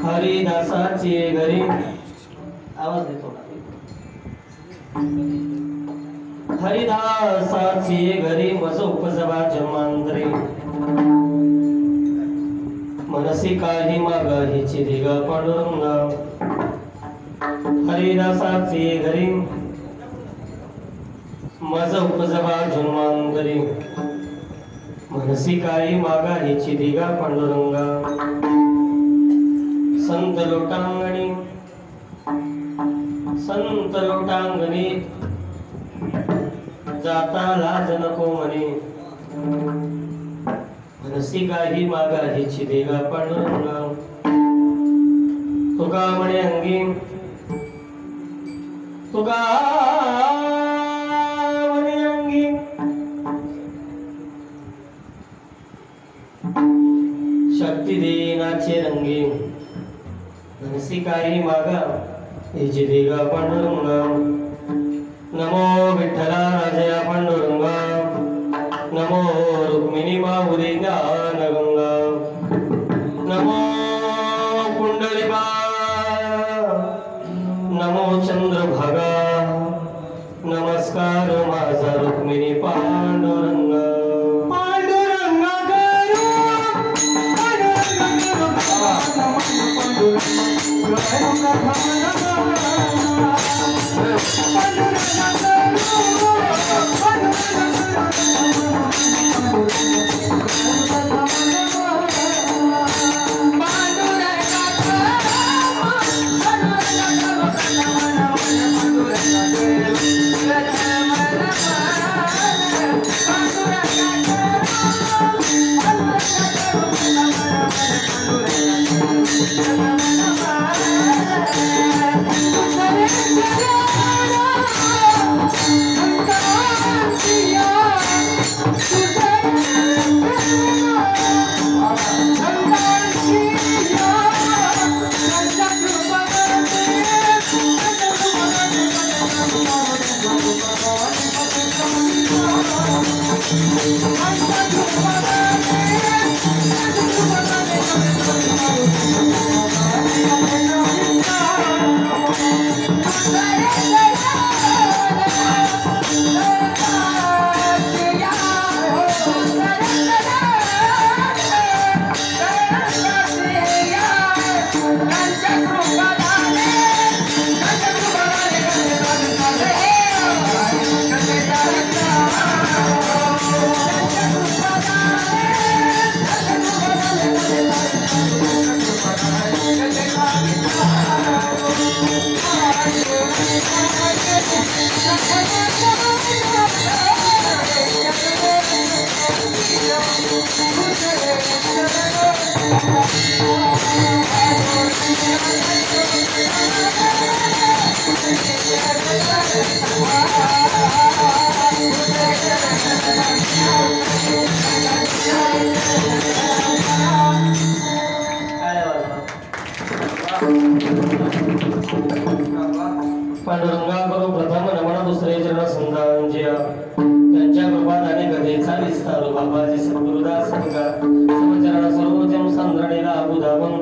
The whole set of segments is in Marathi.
हरिदासाची घरी आवाज देतो हरिदासाची घरी मज उपजवा जन्मांतरे मनसी काही मागाहीची दिग पांडुरंग हरिदासाची घरी मज उपजवा जन्मांतरे मनसी काही मागाहीची दिग पांडुरंग संत लोटांगणी जाता लाज नको म्हणे मनसी काही मागाहीची देगा पांडुरंग तुका म्हणे अंगी तुका म्हणे अंगी शक्ती देनाचे रंगी मनसी काही मागा हिची देगा पांडुरंग नमो विठ्ठला राजया पांडुरंग नमो रुक्मिणी माहुरी ज्ञानगंगा नमो कुंडलिका नमो चंद्रभागा नमस्कार माझा रुक्मिणी पांडुरंग पांडुरंगाकडून प्रथम नमन दुसरे चरण संतांच्या त्यांच्या कृपादाने गदेचा विस्तार बाबाजी सद्गुरुदास समचरण सर्वोजम संद्रणीला अबुधावन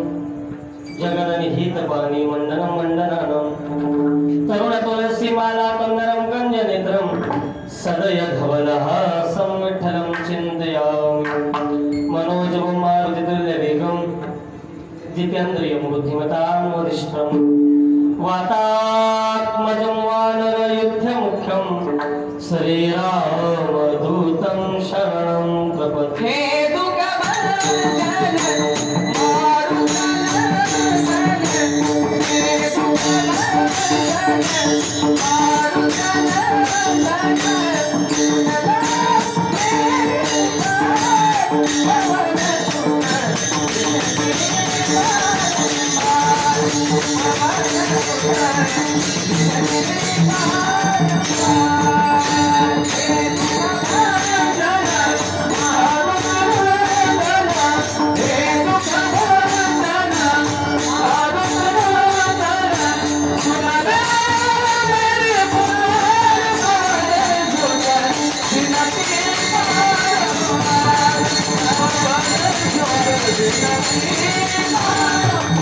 जगननि हित पाणी मंडनम मंडनानं तरुण तुलसी माला मंदरम गंज नेत्रम सदय धवलः संविठ्ठलं चिन्तयामि मनोजवं मारुतितुल्य वेगं जितेन्द्रियं बुद्धिमतां वरिष्ठं वातात्मजं वानरयुद्धमुख्यं श्रीरामदूतं शरणं प्रपद्ये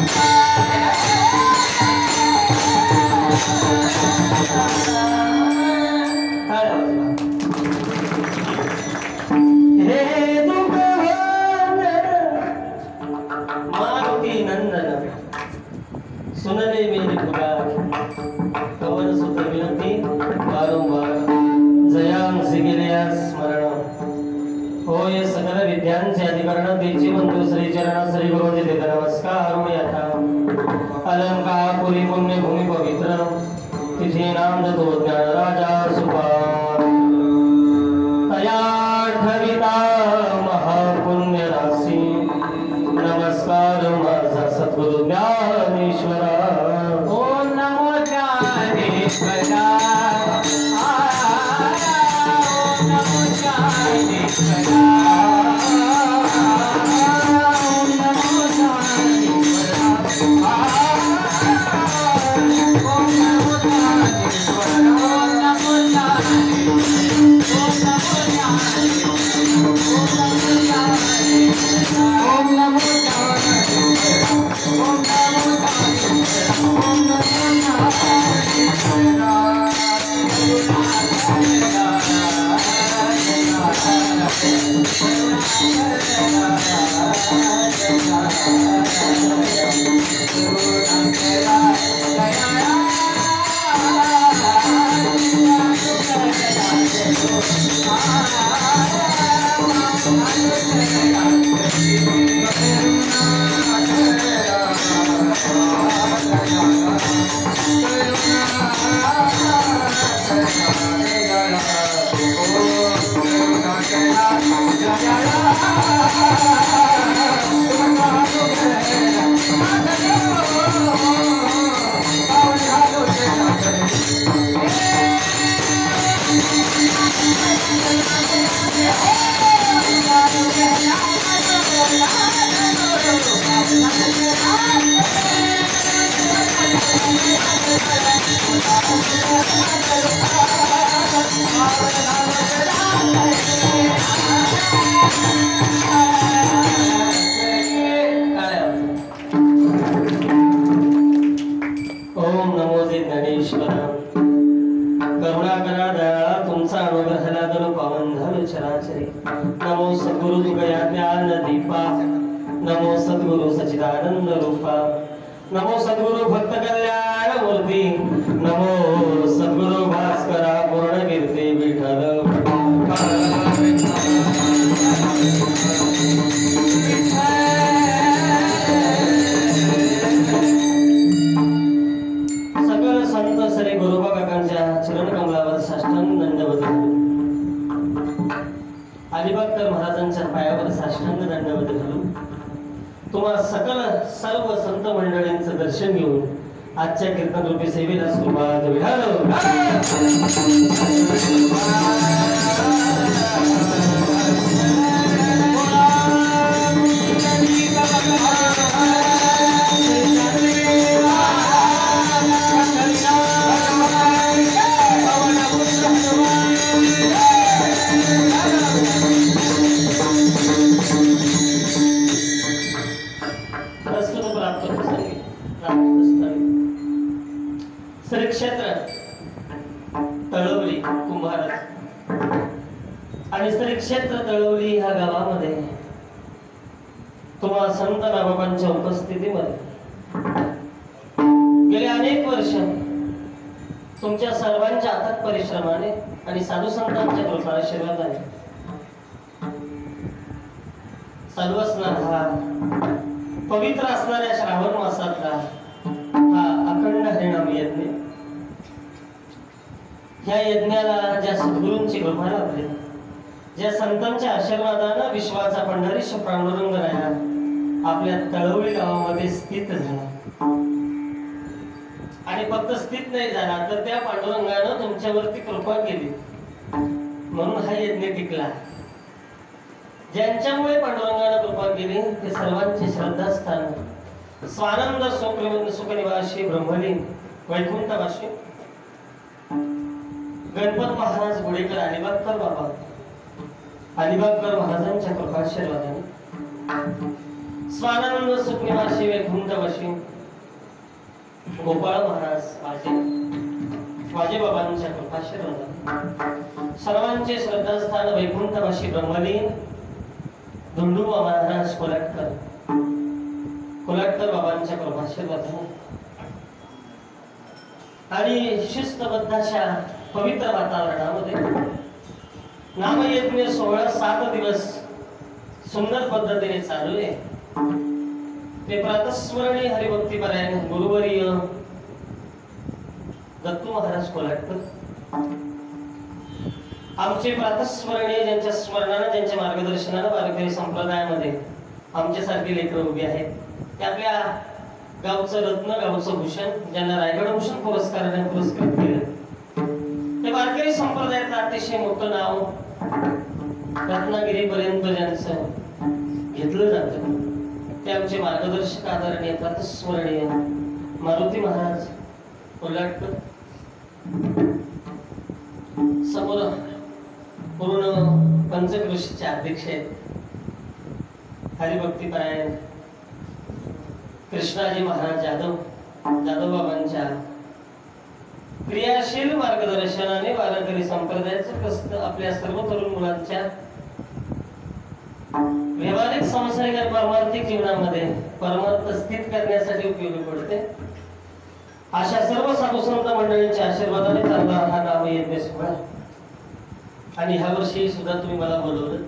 Thank you. नंदन सुनले मेरी पुकार कवन सुत विनती वारंवार जयांसी गेले स्मरण होय सकल विद्यांचे अधिकरण तेची बंधू श्री चरण श्री गुरुजी देत नमस्कार यथा अलंकार पुरी पुण्य भूमी पवित्र तिथे नाम दतो ज्ञान राजा सुपार तया ठविता महापुण्य राशी नमस्कार माझा सद्गुरु ज्ञानेश्वरा ओम नमो ज्ञानेश्वरा ओम नमो ज्ञानेश्वरा नमो सद्गुरु तुकया ज्ञान दीपा नमो सद्गुरु सच्चिदानंद रूपा नमो सद्गुरु भक्त कल्याण मूर्ती नमो सद्गुरु भास्करा पूर्ण कीर्ती विठ्ठल सकल संत श्री गुरुबा काकांच्या चरण कमलावर साष्टांग दंडवत अलिबागकर महाराजांच्या पायावर साष्टांग दंडवत घालून तुम्हा सकल सर्व संत मंडळींचं दर्शन घेऊन आजच्या कीर्तन रूपी सेवेला सुरुवात श्री क्षेत्र तळवली कुंभार आणि श्री क्षेत्र तळवली ह्या गावामध्ये तुम्हा संत नागोबांच्या उपस्थितीमध्ये गेले अनेक वर्ष तुमच्या सर्वांच्या अथक परिश्रमाने आणि साधू संतांच्या कृपा आशीर्वादाने सर्वस्नान हा पवित्र असणाऱ्या श्रावण मासातला हा अखंड हरिनाम यज्ञ ह्या यज्ञाला ज्या सद्गुरूंची कृपा लाभली ज्या संतांच्या आशीर्वादाने विश्वाचा पंढरीश पांडुरंग राया आपल्या तळवली गावामध्ये स्थित झाला आणि फक्त स्थित नाही झाला तर त्या पांडुरंगाने तुमच्यावरती कृपा केली म्हणून हा यज्ञ टिकला ज्यांच्यामुळे पांडुरंगाने कृपा केली ते सर्वांचे श्रद्धास्थान स्वानंद सुखनिवासी ब्रह्मलीन वैकुंठवासी गणपत महाराज गुडेकर अलिबागकर बाबा अलिबागकर महाराजांच्या कृपाशीर्वादाने स्वानंद सुखनिवासी वैकुंठवासी गोपाळ महाराज वाजे बाबांच्या कृपाशीर्वादाने सर्वांचे श्रद्धास्थान वैकुंठवासी ब्रह्मलीन धुंडू महाराज कोलटकर कोल्हटकर बाबांच्या कृपाशीर्वादाने आणि शिस्तबद्ध अशा पवित्र वातावरणामध्ये नामयज्ञ सोहळा 7 दिवस सुंदर पद्धतीने चालू आहे. ते प्रातस्मरणीय हरिभक्तीपरायण गुरुवर्य दत्तू महाराज कोल्हटकर आमचे प्रातस्मरणीय ज्यांच्या स्मरणाने ज्यांच्या मार्गदर्शनाने वारकरी संप्रदायामध्ये आमच्यासारखे लेकरं उभे आहेत. ते आपल्या गावचं रत्न गावचं भूषण ज्यांना रायगड भूषण पुरस्काराने पुरस्कृत केलं. ते वारकरी संप्रदायाचं अतिशय मोठं नाव रत्नागिरीपर्यंत ज्यांचं घेतलं जातं ते आमचे मार्गदर्शक आदरणीय प्रातस्मरणीय मारुती महाराज कोल्हटकर. समोर पूर्ण पंचकृषीचे अध्यक्ष आहेत हरिभक्तीपरायण कृष्णाजी महाराज जाधव बाबांच्या क्रियाशील मार्गदर्शनाने वारकरी संप्रदायाचं कष्ट आपल्या सर्व तरुण मुलांच्या व्यावहारिक सांसारिक आणि पारमार्थिक जीवनामध्ये परमार्थ स्थित करण्यासाठी उपयोगी पडते. अशा सर्व साधू संत मंडळींच्या आशीर्वादाने चालला हा नामयज्ञ सोहळा. आणि ह्या वर्षी सुद्धा तुम्ही मला बोलवलं.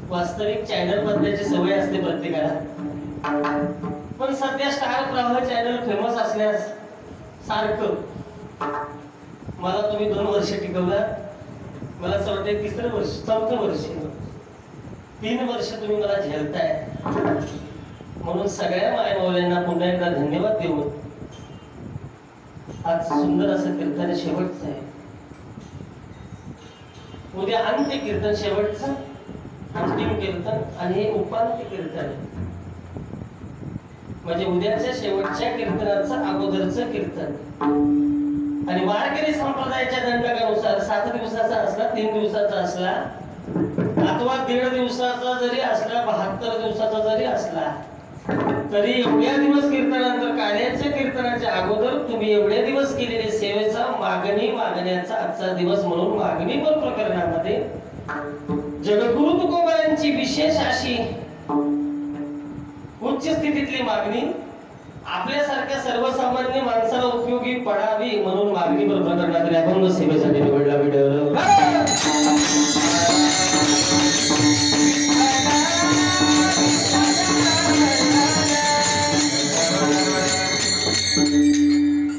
वास्तविक चॅनल बदलायची सवय असते प्रत्येकाला, पण सध्या स्टार प्रवाह चॅनल फेमस असल्यास सारखं मला तुम्ही 2 वर्ष टिकवला. मला असं वाटतं 3रं वर्ष 4थं वर्ष 3 वर्ष तुम्ही मला झेलताय. म्हणून सगळ्या मायमावल्यांना पुन्हा एकदा धन्यवाद देऊन आज सुंदर असं कीर्तन शेवटचं आहे. उद्या अंत्य कीर्तन शेवटचं अंतिम कीर्तन आणि हे उपांत्य कीर्तन म्हणजे उद्याच्या शेवटच्या कीर्तनाचं अगोदरचं कीर्तन. आणि वारकरी संप्रदायाच्या दंडकानुसार 7 दिवसाचा असला 3 दिवसाचा असला अथवा 1.5 दिवसाचा जरी असला 72 दिवसाचा जरी असला तरी एवढ्या दिवस कीर्तनानंतर काळ्याच्या कीर्तनाच्या अगोदर तुम्ही एवढ्या दिवस केलेले सेवेचा मागण्याचा आजचा दिवस म्हणून मागणी पण प्रकरणामध्ये जगद्गुरु तुकोबांची विशेष अशी उच्च स्थितीतली मागणी आपल्यासारख्या सर्वसामान्य माणसाला उपयोगी पडावी म्हणून मागणी पण प्रकरणात अभंग सेवेसाठी निवडला विडवलं.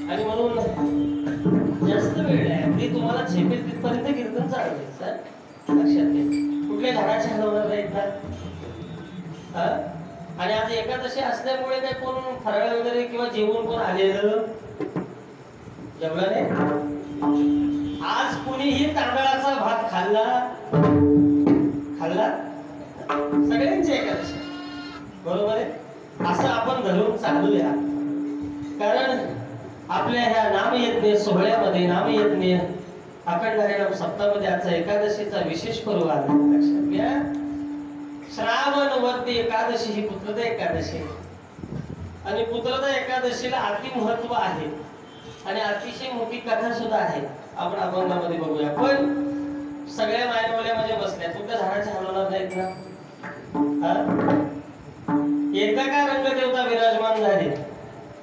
आणि म्हणून जास्त वेळ आहे म्हणजे तुम्हाला झेपेल तिथपर्यंत कीर्तन चालू सर लक्षात घ्या. कुठल्या झाडाच्या हलवणार नाहीत ना. आणि आज एकादशी असल्यामुळे काय कोण फराळ वगैरे किंवा जेवण कोण आलेलं जेवला नाही. आज कुणीही तांदळाचा भात खाल्ला सगळ्यांची एकादशी बरोबर आहे असं आपण धरून चालूया. कारण आपल्या ह्या नामयज्ञ सोहळ्यामध्ये नामयज्ञ अखंड हरिनाम सप्ताहामध्ये आजचा एकादशीचा विशेष पर्व आला. लक्षात घ्या. श्रावण वद्य एकादशी ही पुत्रदा एकादशी आणि पुत्रदा एकादशीला अति महत्व आहे आणि अतिशय मोठी कथा सुद्धा आहे. आपण अभंगामध्ये बघूया. पण सगळ्या मायनवल्यामध्ये बसल्या तुमच्या झाडाच्या हलवणार नाहीत ना. एकदा का रंगदेवता विराजमान झाले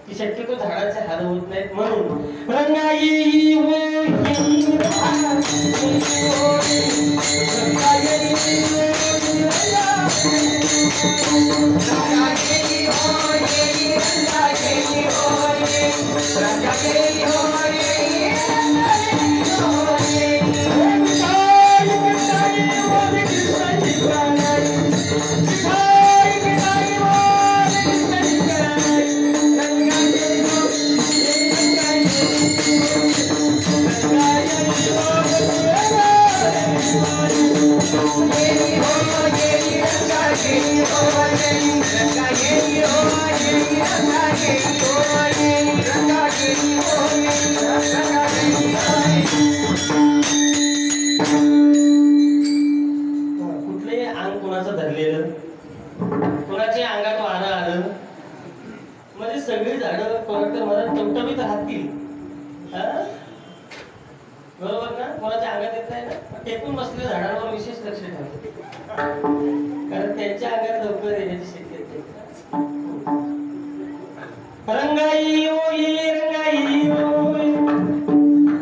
की शक्यतो झाडाचे हाल होत नाहीत. म्हणून रंगाई कुठलंही अंग कुणाचं धरलेलं कुणाच्या अंगात वारं आलं म्हणजे सगळी झाडं कोणाकडे मला टवटवीत राहतील. बरोबर ना. कोणाच्या अंगात येत नाही ना. टेकून बसलेल्या झाडांवर विशेष लक्ष ठेवा कारण त्यांच्या अंगात लवकर येण्याची शक्यता आहे. रंगाई ओई रंगाई ओई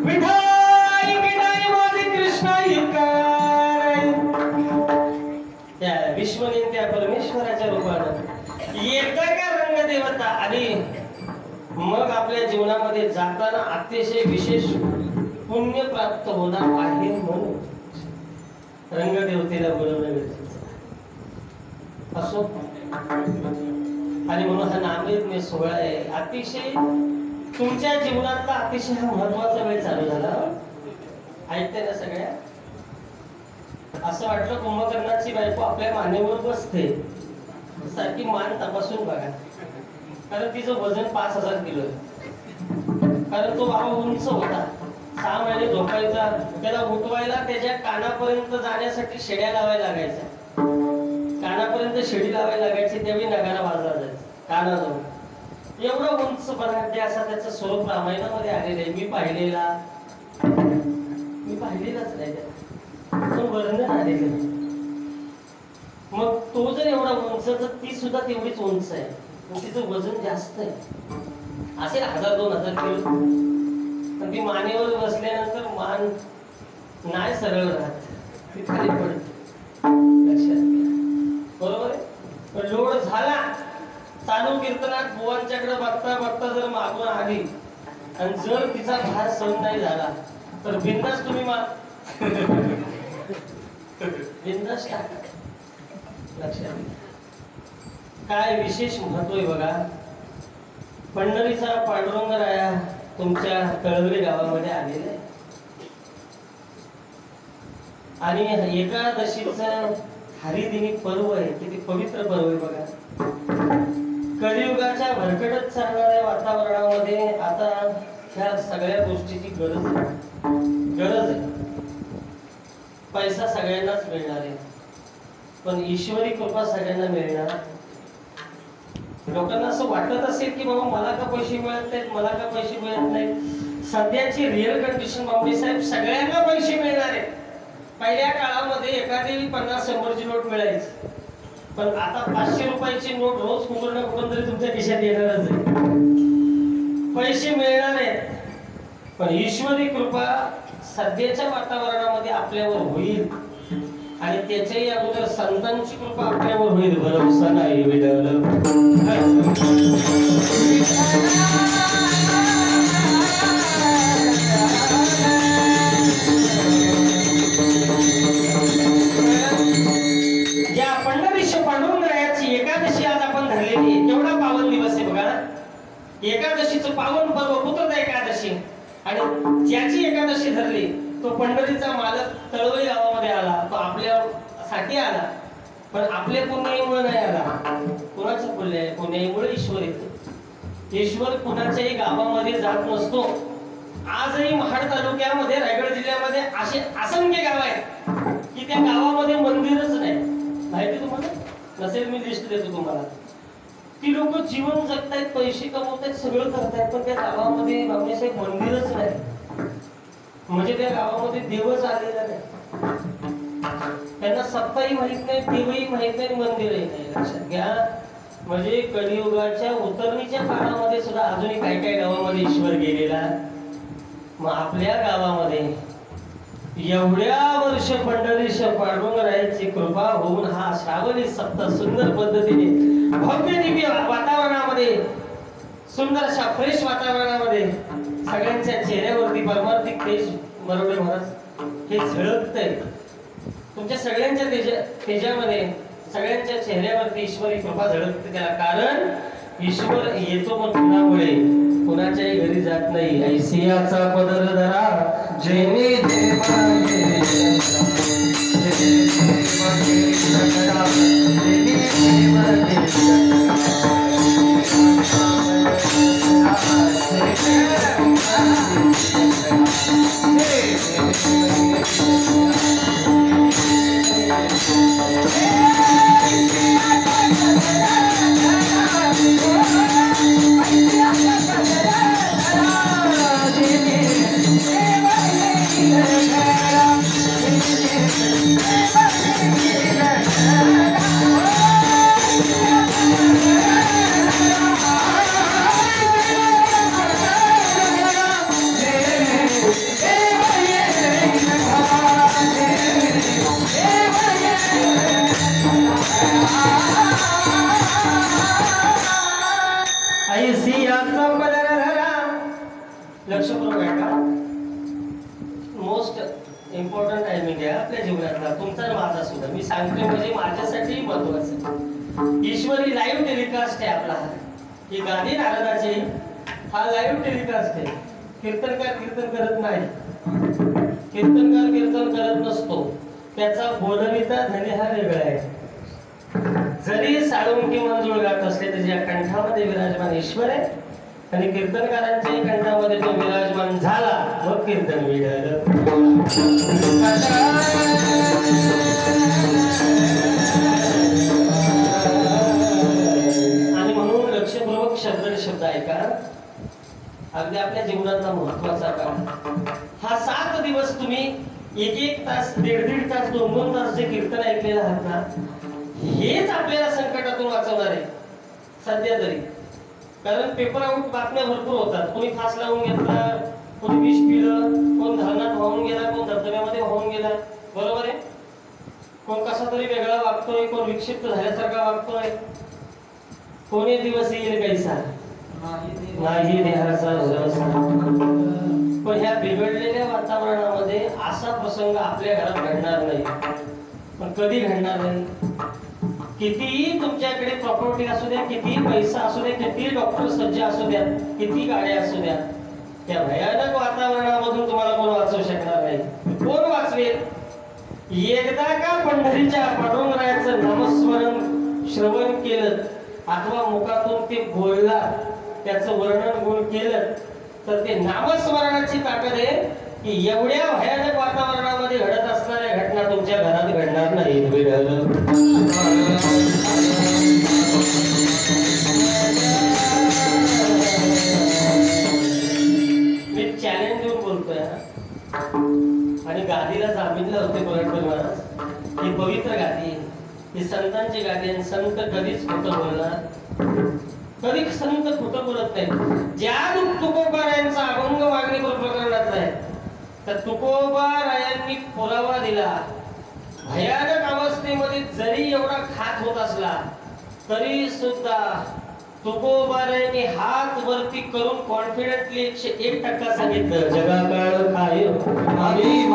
विठाई विठाई माझे कृष्णाई काय त्या विश्वनित्या परमेश्वराच्या रूपानं येतं का रंग देवता आणि मग आपल्या जीवनामध्ये जाताना अतिशय विशेष पुण्य प्राप्त होणार आहे म्हणून रंगदेवतेला बोलवणं गरजेचं असो. आणि म्हणून हा नामयज्ञ सोहळा आहे अतिशय तुमच्या जीवनातला अतिशय हा महत्वाचा वेळ चालू झाला. ऐकते ना सगळ्या. असं वाटलं कुंभकर्णाची बायको आपल्या मानेवर बसते सारखी मान तपासून बघा, कारण तिचं वजन 5000 किलो आहे. कारण तो बाबा उंच होता, 6 महिने झोपायचा, त्याला उठवायला त्याच्या कानापर्यंत जाण्यासाठी शेड्या लावायला लागायच्या. कानापर्यंत शेडी लावायला लागायची, त्यावेळी नगारा वाजला जायचा कानाजवळ. एवढं उंच बनाटे असा त्याचं स्वरूप रामायणामध्ये आलेलं आहे. मी पाहिलेलाच नाही पण वर्णन आलेलं आहे. मग तो जर एवढा उंच तर ती सुद्धा तेवढीच उंच आहे, पण तिचं वजन जास्त आहे, असेल 1000-2000 किलो. पण ती मानेवर बसल्यानंतर मान नाही सरळ राहत, ती खाली पडते. लक्षात घ्या, बरोबर आहे. पण लोड झाला चालू कीर्तनात बुवांच्याकडे बघता बघता जर मागून आली आणि जर तिचा भार सहन नाही झाला तर बिंदास तुम्ही बिंदास टाका. लक्षात घ्या, काय विशेष महत्व आहे बघा. पंढरीचा पांडुरंगराया तुमच्या तळवली गावामध्ये आलेला आहे आणि एकादशीचं हरिदिनी पर्व आहे. किती पवित्र पर्व आहे बघा. कलियुगाच्या भरकटत चालणाऱ्या वातावरणामध्ये आता ह्या सगळ्या गोष्टीची गरज आहे. पैसा सगळ्यांनाच मिळणार आहे, पण ईश्वरी कृपा सगळ्यांना मिळणार. लोकांना असं वाटत असेल की बाबा मला का पैसे मिळत नाहीत, मला का पैसे मिळत नाहीत. सध्याची रिअल कंडिशन बाबा साहेब सगळ्यांना पैसे मिळणार आहेत. पहिल्या काळामध्ये एखादी 50-100ची नोट मिळायची, पण आता 500 रुपयाची नोट रोज कुठून ना कुठून तरी तुमच्या खिशात येणारच आहे. पैसे मिळणार आहेत, पण ईश्वरी कृपा सध्याच्या वातावरणामध्ये आपल्यावर होईल आणि त्याच्याही अगोदर संतांची कृपा आपल्यावर होईल. भरोसा नाही विडवलं. या पंढरीश पांडुरंगरायाची एकादशी आज आपण धरलेली आहे. केवढा पावन दिवस आहे बघा. एकादशीचं पावन पर्व पुत्रदा एकादशी, आणि ज्याची एकादशी धरली तो पंढरीचा मालक तळवई गावामध्ये आला. तो आपल्यासाठी आला, पण आपल्या पुण्याईमुळे नाही आला. कुणाच्या पुण्याईमुळे ईश्वर येतो. ईश्वर कुणाच्याही गावामध्ये जात नसतो. आजही महाड तालुक्यामध्ये रायगड जिल्ह्यामध्ये असे असंख्य गाव आहेत की त्या गावामध्ये मंदिरच नाही. माहिती तुम्हाला नसेल, मी लिस्ट देतो तुम्हाला. ती लोक जीवन जगतायत, पैसे कमवतायत, सगळं करतायत, पण त्या गावामध्ये बाबासाहेब मंदिरच नाही. म्हणजे त्या गावामध्ये देवच आलेला नाही. त्यांना सत्ताही माहित नाही, देवही माहित नाही, मंदिरही नाही. लक्षात घ्या, म्हणजे कलियुगाच्या उतरणीच्या काळामध्ये सुद्धा अजूनही काही काही गावामध्ये ईश्वर गेलेला. मग आपल्या गावामध्ये एवढ्या वर्ष पंढरीश पांडुरंगरायाची कृपा होऊन हा श्रावणी सप्ताह सुंदर पद्धतीने भव्य दिव्य वातावरणामध्ये, सुंदर अशा फ्रेश वातावरणामध्ये सगळ्यांच्या चेहऱ्यावरती परमार्थिक तेज बरोबर महाराज हे झळकतंय. तुमच्या सगळ्यांच्या तेजामध्ये, सगळ्यांच्या चेहऱ्यावरती ईश्वरी कृपा झळकते. त्याला कारण ईश्वर येतो पण कुणामुळे, कुणाच्याही घरी जात नाही. ऐसियाचा पदर धरा जेने Yeah. सियाचा पदर धरा. लक्षपूर्वक ऐका. मोस्ट इम्पॉर्टंट टायमिंग आहे आपल्या जीवनातला, तुमचा आणि माझा सुद्धा. मी सांगते म्हणजे माझ्यासाठी महत्वाचं. ईश्वरी लाईव्ह टेलिकास्ट आहे आपला. ही गादी नारदाची हा लाईव्ह टेलिकास्ट आहे. कीर्तनकार कीर्तन करत नाही, कीर्तनकार कीर्तन करत नसतो, त्याचा बोलविता धनी हा वेगळा आहे. जरी साळुंकी मंजूळ गात असले त्याच्या कंठामध्ये विराजमान ईश्वर आहे, आणि कीर्तनकारांच्या कंठामध्ये तो विराजमान झाला मग कीर्तन वेगळं. आणि म्हणून लक्षपूर्वक शब्द ऐका. अगदी आपल्या जीवनातला महत्वाचा काळ हा 7 दिवस तुम्ही 1-1 तास 1.5 तास 2-2 तास जे कीर्तन ऐकलेलं आहात ना, हेच आपल्याला संकटातून वाचवणार आहे सध्या तरी. कारण पेपर आउट बातम्या भरपूर होतात. कोणी फास लावून घेतला, कोणी विष पिलं, कोण धरणात वाहून गेला, कोण धबधब्यामध्ये वाहून गेला, बरोबर आहे. कोण कसा तरी वेगळा वागतोय, कोण विक्षिप्त झाल्यासारखा वागतोय. कोणी दिवस येईल कैसा नाही देहाचा भरोसा. पण ह्या बिघडलेल्या वातावरणामध्ये असा प्रसंग आपल्या घरात घडणार नाही. पण कधी घडणार नाही? कितीही तुमच्याकडे प्रॉपर्टी असू द्या, कितीही पैसा असू द्या, कितीही डॉक्टर सज्ज असू द्या, किती गाड्या असू द्या, त्या भयानक वातावरणामधून तुम्हाला कोण वाचवू शकणार नाही. कोण वाचवेल? एकदा का पंढरीच्या पांडुरंगाचं नामस्मरण श्रवण केलं अथवा मुखातून ते बोलला, त्याचं वर्णन गुण केलं, तर ते नामस्मरणाची ताकद आहे की एवढ्या भयानक वातावरणामध्ये घडत असणाऱ्या घटना तुमच्या घरात घडणार नाहीत. मी चॅलेंज देऊन बोलतोय आणि गादीला जामीनला होते कोल्हापूर महाराज. ही पवित्र गादी, ही संतांची गादी, आणि संत कधीच खोटं बोलणार, कधी संत खोटं बोलत नाही. ज्या तुकोबारायांचा अभंग मागणी प्रकरणातला आहे, तर तुकोबारायांनी पुरावा दिला. भयानक अवस्थेमध्ये जरी एवढा खात होत असला तरी सुद्धा तुकोबारायांनी हात वरती करून कॉन्फिडेंटली 101% सांगितलं, जगाकाळ काय आम्ही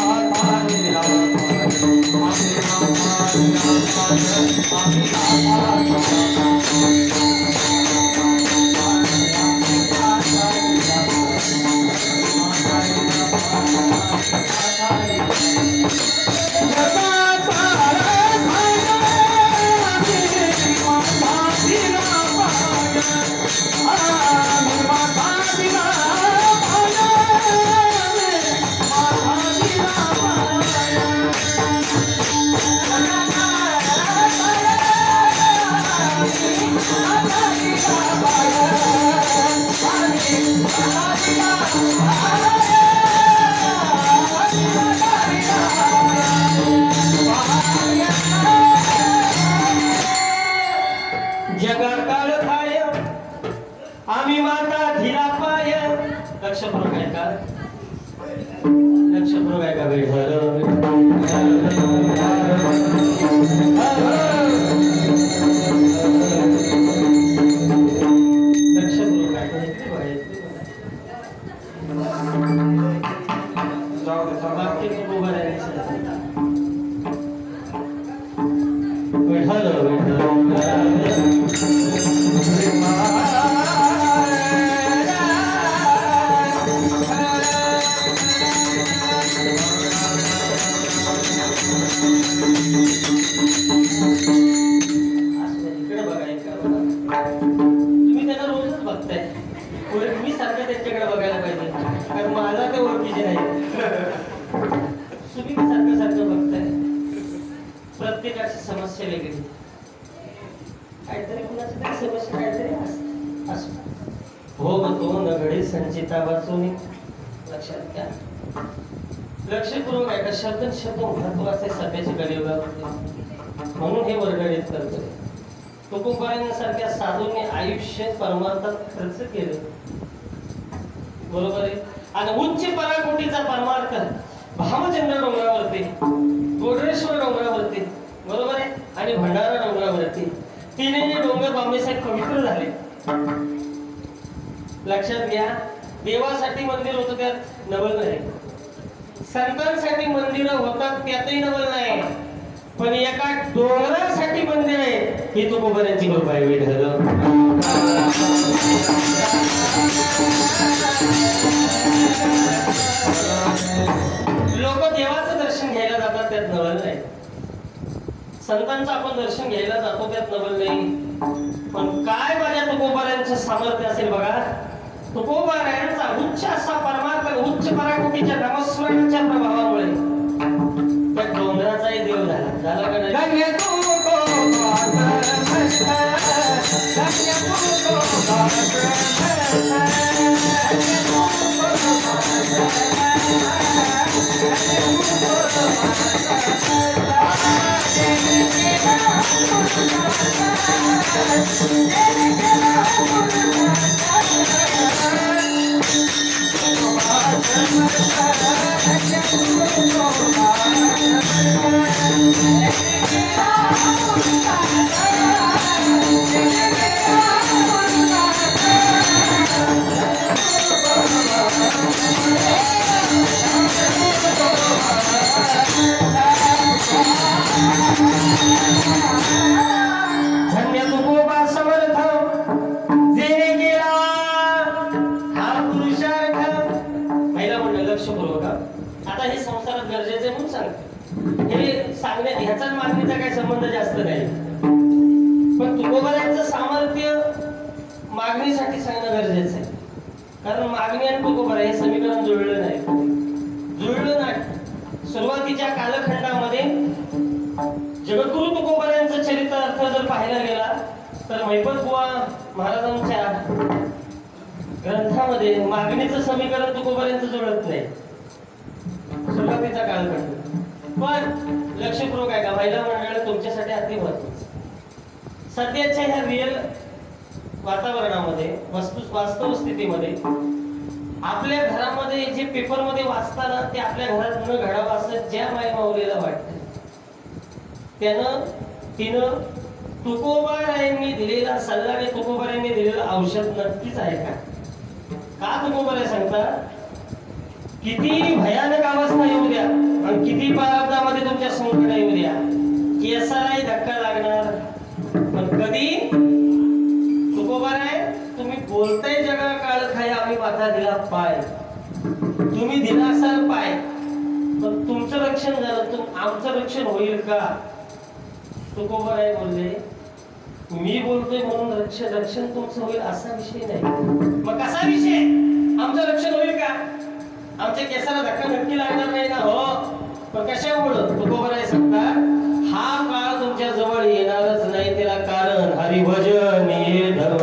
जगाकाळ काय आम्ही माता धीरा पाय. लक्षपूर्वक ऐका, लक्षपूर्वक ऐका. वेळ झालं. लक्षपूर्वक ऐका. वाक्य तुकोबा राहिली. वेळ झालं. तुम्ही त्यांना रोजच बघताय, मी सारखं त्यांच्याकडे बघायला पाहिजे, कारण मला ते ओळखीचे नाही. तुम्ही सारखं सारखं बघताय. प्रत्येकाची समस्या वेगळी, काहीतरी कुणाची तरी समस्या काहीतरी असो. भोग तो न घडी संचिता वाचून. लक्षात घ्या, लक्षपूर्वक ऐका. शब्द महत्वाचे सभेचे कलियुगामध्ये, म्हणून हे वर्णित करतोय. तुकोबारांसारख्या साधूंनी आयुष्य परमार्थात खर्च केलं, बरोबर आहे. आणि उच्च पराकोटीचा परमार्थ भामचंद्र डोंगरावरती, गोडरेश्वर डोंगरावरती, बरोबर आहे, आणि भंडारा डोंगरावरती, तिने डोंगर बांबेसाहेब पवित्र झाले. लक्षात घ्या, देवासाठी मंदिर होतं त्यात नवल नाही, संतांसाठी मंदिरं होतात त्यातही नवल नाही, पण एका डोंगरासाठी मंदिर आहे ही तुकोबारांची कृपा आहे. विठ्ठल लोक देवाचं दर्शन घ्यायला जातात त्यात नवल नाही, संतांचं आपण दर्शन घ्यायला जातो त्यात नवल नाही, पण काय माझ्या तुकोबारांचं सामर्थ्य असेल बघा. तुकोबारायांचा उच्च असा परमार्थ उच्च पराकोटीच्या नामस्मरणाच्या प्रभावामुळे त्या डोंगराचाही देव झाला का नाही? धन्य तुकोबा समर्थ जेने केला हा पुरुषार्थ. पहिला म्हणलं लक्षपूर्वक, आता हे संसारात गरजेचे म्हणून सांगते, हे सांगण्यात ह्याचा मागणीचा काही संबंध जास्त नाही, पण तुकोबारांचं सामर्थ्य मागणीसाठी सांगणं गरजेचं आहे, कारण मागणी आणि तुकोबारा हे समीकरण जुळलं नाही. सुरुवातीच्या कालखंडामध्ये जगद्गुरु तुकोबारांचं चरित्र अर्थ जर पाहायला गेला तर महिपत बुवा महाराजांच्या ग्रंथामध्ये मागणीचं समीकरण तुकोबारांचं जुळत नाही, सुरुवातीचा कालखंड. पण लक्षपूर्वक आहे का महिला मंडळ तुमच्यासाठी अति महत्वाचं. सध्याच्या ह्या रिअल वातावरणामध्ये वास्तव स्थितीमध्ये आपल्या घरामध्ये जे पेपरमध्ये वाचताना ते आपल्या घरात न घडावं असं ज्या माई माऊलीला वाटतं तिनं तुकोबारायांनी दिलेला सल्ला आणि तुकोबारायांनी दिलेलं औषध नक्कीच आहे का तुकोबारा सांगतात, किती भयानक अवस्था येऊ द्या आणि किती प्रारब्धामध्ये तुमच्या संकट येऊ द्या, केसालाही धक्का लागणार, पण कधी तुकोबाराय तुम्ही बोलताय जगा काळ खाय आम्ही माथा दिला पाय, तुम्ही दिला असाल पाय, पण तुमचं रक्षण झालं तर आमचं रक्षण होईल का? तुकोबाराय बोलले, मी बोलतोय म्हणून रक्षण तुमचं होईल असा विषय नाही. मग कसा विषय? आमचं रक्षण होईल का? आमच्या केसाला धक्का नक्की लागणार नाही ना? हो, पण कशामुळं? तुकोबाराय सांगतात, हा काळ तुमच्या जवळ येणारच नाही, त्याला कारण हरिभजन हे धर्म.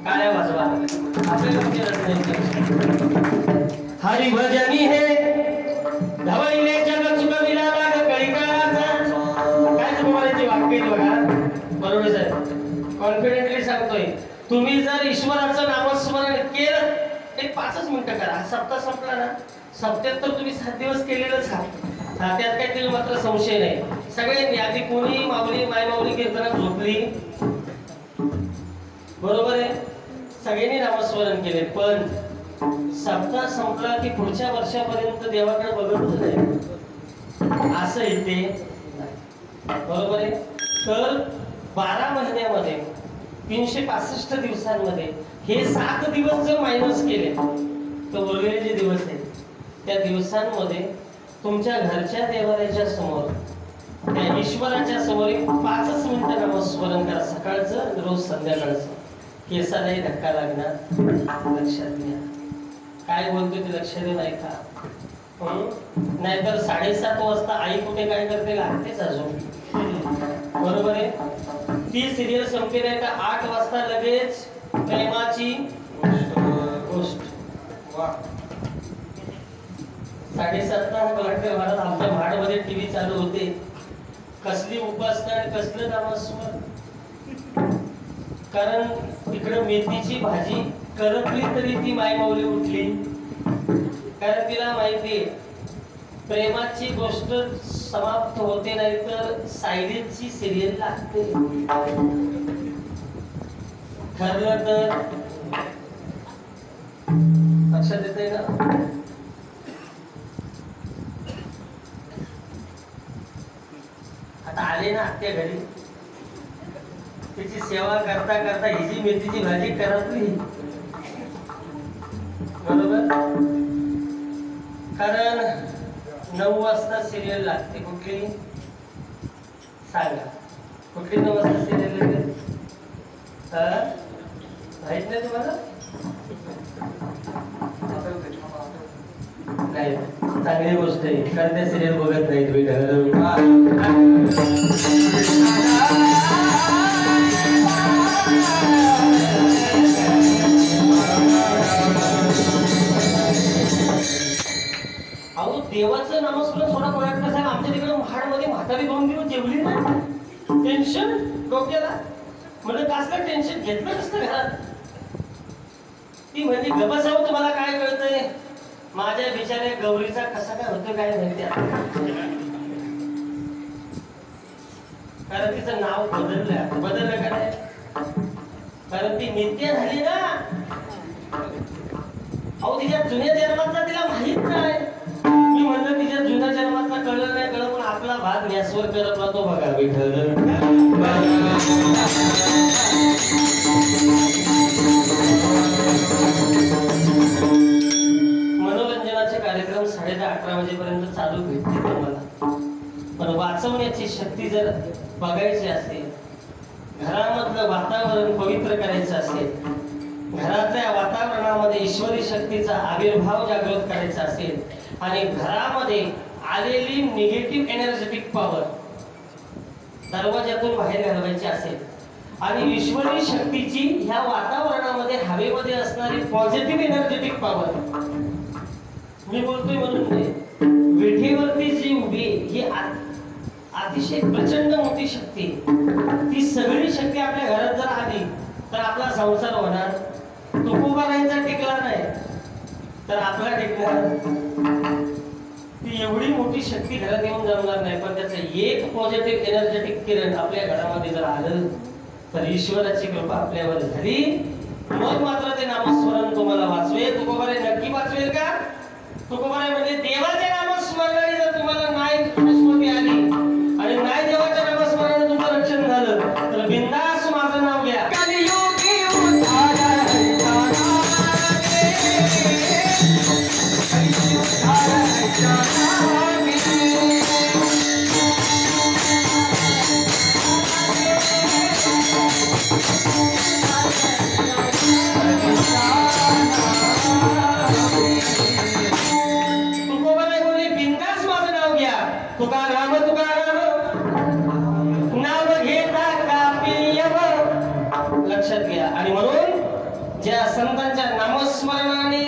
काळ्या वाजवा हरिभजनी हे धवळीले जग चुकविला लाग कळीकाचा. काय तुकोबारांची वाक्य बघा, बरोबर आहे, कॉन्फिडेंटली सांगतोय. तुम्ही जर ईश्वराचं नामस्मरण केलं, एक 5 मिनिटं करा, सप्ताह संपला ना, सप्त्यात तर तुम्ही 7 दिवस केलेलंच त्यात काही मात्र संशय नाही. सगळ्यांनी आधी कोणी माऊली माय माऊली कीर्तनात झोपली, बरोबर आहे, सगळ्यांनी नामस्मरण केले, पण सप्ताह संपला की पुढच्या वर्षापर्यंत देवाकडे बघतच नाही असं इथे, बरोबर आहे. तर 12 महिन्यामध्ये 365 दिवसांमध्ये हे 7 दिवस जर मायनस केले तर उरलेले जे दिवस आहेत त्या दिवसांमध्ये तुमच्या घरच्या देवालयाच्या समोर त्या ईश्वराच्या समोर एक 5 मिनिटं नामस्मरण करा, सकाळचं रोज संध्याकाळचं. केसालाही धक्का लागणार, लक्षात घ्या. काय बोलतो ते लक्ष देऊन ऐका. नाहीतर 7:30 वाजता आई कुठे काय करते लागतेच अजून, बरोबर आहे. ती सिरियल संपली नाही का 8 वाजता लगेच प्रेमाची गोष्ट. वा 7:30 वाटते भारत आमच्या म्हाडमध्ये टीव्ही चालू होते. कसली उपासना आणि कसलं नामस्मरण. कारण इकडं मेथीची भाजी करपली तरी ती मायमाऊली उठली, कारण तिला माहितीये प्रेमाची गोष्ट समाप्त होते नाही तर सायलेन्सची सिरियल लागते. ठरलं तर लक्षात येते ना. आता आले ना आत्या घरी, तिची सेवा करता करता ही जी मेथीची भाजी करपली, बरोबर. कारण 9 वाजता सिरियल लागते. कुठली सांगा, कुठली 9 वाजता सिरियल लागते? माहित नाही तुम्हाला? नाही, चांगली गोष्ट आहे, कारण त्या सिरियल बघत नाही तुम्ही. अहो देवाचं नामस्मरण सोडा कोणाकडे सांगा. आमच्या तिकडे महाडमध्ये म्हातारी 2 दिवस जेवली नाही, टेन्शन डोक्याला. म्हणजे कसलं टेन्शन घेतलं नसतं घरात. ती म्हणजे गबसाव तुम्हाला काय कळतंय, माझ्या बिचाऱ्या गौरीचा कसा काय होतो काय माहिती. कारण तिचं नाव बदललं का नाही, कारण ती नित्य झाली ना. अहो तिच्या जुन्या जन्मातला तिला माहित नाही. मी म्हणलं तिच्या जुन्या जन्मातला कळलं नाही कळलं, पण आपला भाग गॅसवर करपला तो बघा विठ्ठल. मनोरंजनाचे कार्यक्रम 10:30-11 वाजेपर्यंत चालू भेटते तुम्हाला, पण वाचवण्याची शक्ती जर बघायची असेल, घरामधलं वातावरण पवित्र करायचं असेल, घरातल्या वातावरणामध्ये ईश्वरी शक्तीचा आविर्भाव जागृत करायचा असेल आणि घरामध्ये आलेली निगेटिव्ह एनर्जेटिक पॉवर दरवाजातून बाहेर घालवायची असेल आणि ईश्वरी शक्तीची ह्या वातावरणामध्ये हवेमध्ये असणारी पॉझिटिव्ह एनर्जेटिक पॉवर, मी बोलतोय म्हणून नाही, विठेवरती जी उभी ही अतिशय प्रचंड मोठी शक्ती, ती सगळी शक्ती आपल्या घरात जर आली तर आपला संसार होणार. तुकोबारांचा टिकला नाही तर आपला टिकणार. ती एवढी मोठी शक्ती घरात येऊन जमणार नाही, पण त्याचं एक पॉझिटिव्ह एनर्जेटिक किरण आपल्या घरामध्ये जर आलं तर ईश्वराची कृपा आपल्यावर झाली, मग मात्र ते नामस्मरण तुम्हाला वाचवेल. तुकोबारे नक्की वाचवेल का? तुकोबारे म्हणजे देवाच्या नामस्मरणाने जर तुम्हाला नाही स्मृती आली आणि नाही देवाच्या नामस्मरणाने तुमचं रक्षण झालं तर बिंदास माझं नाव घ्या. तुकाराम नाव घेता कापियव, लक्षात घ्या. आणि म्हणून ज्या संतांच्या नामस्मरणाने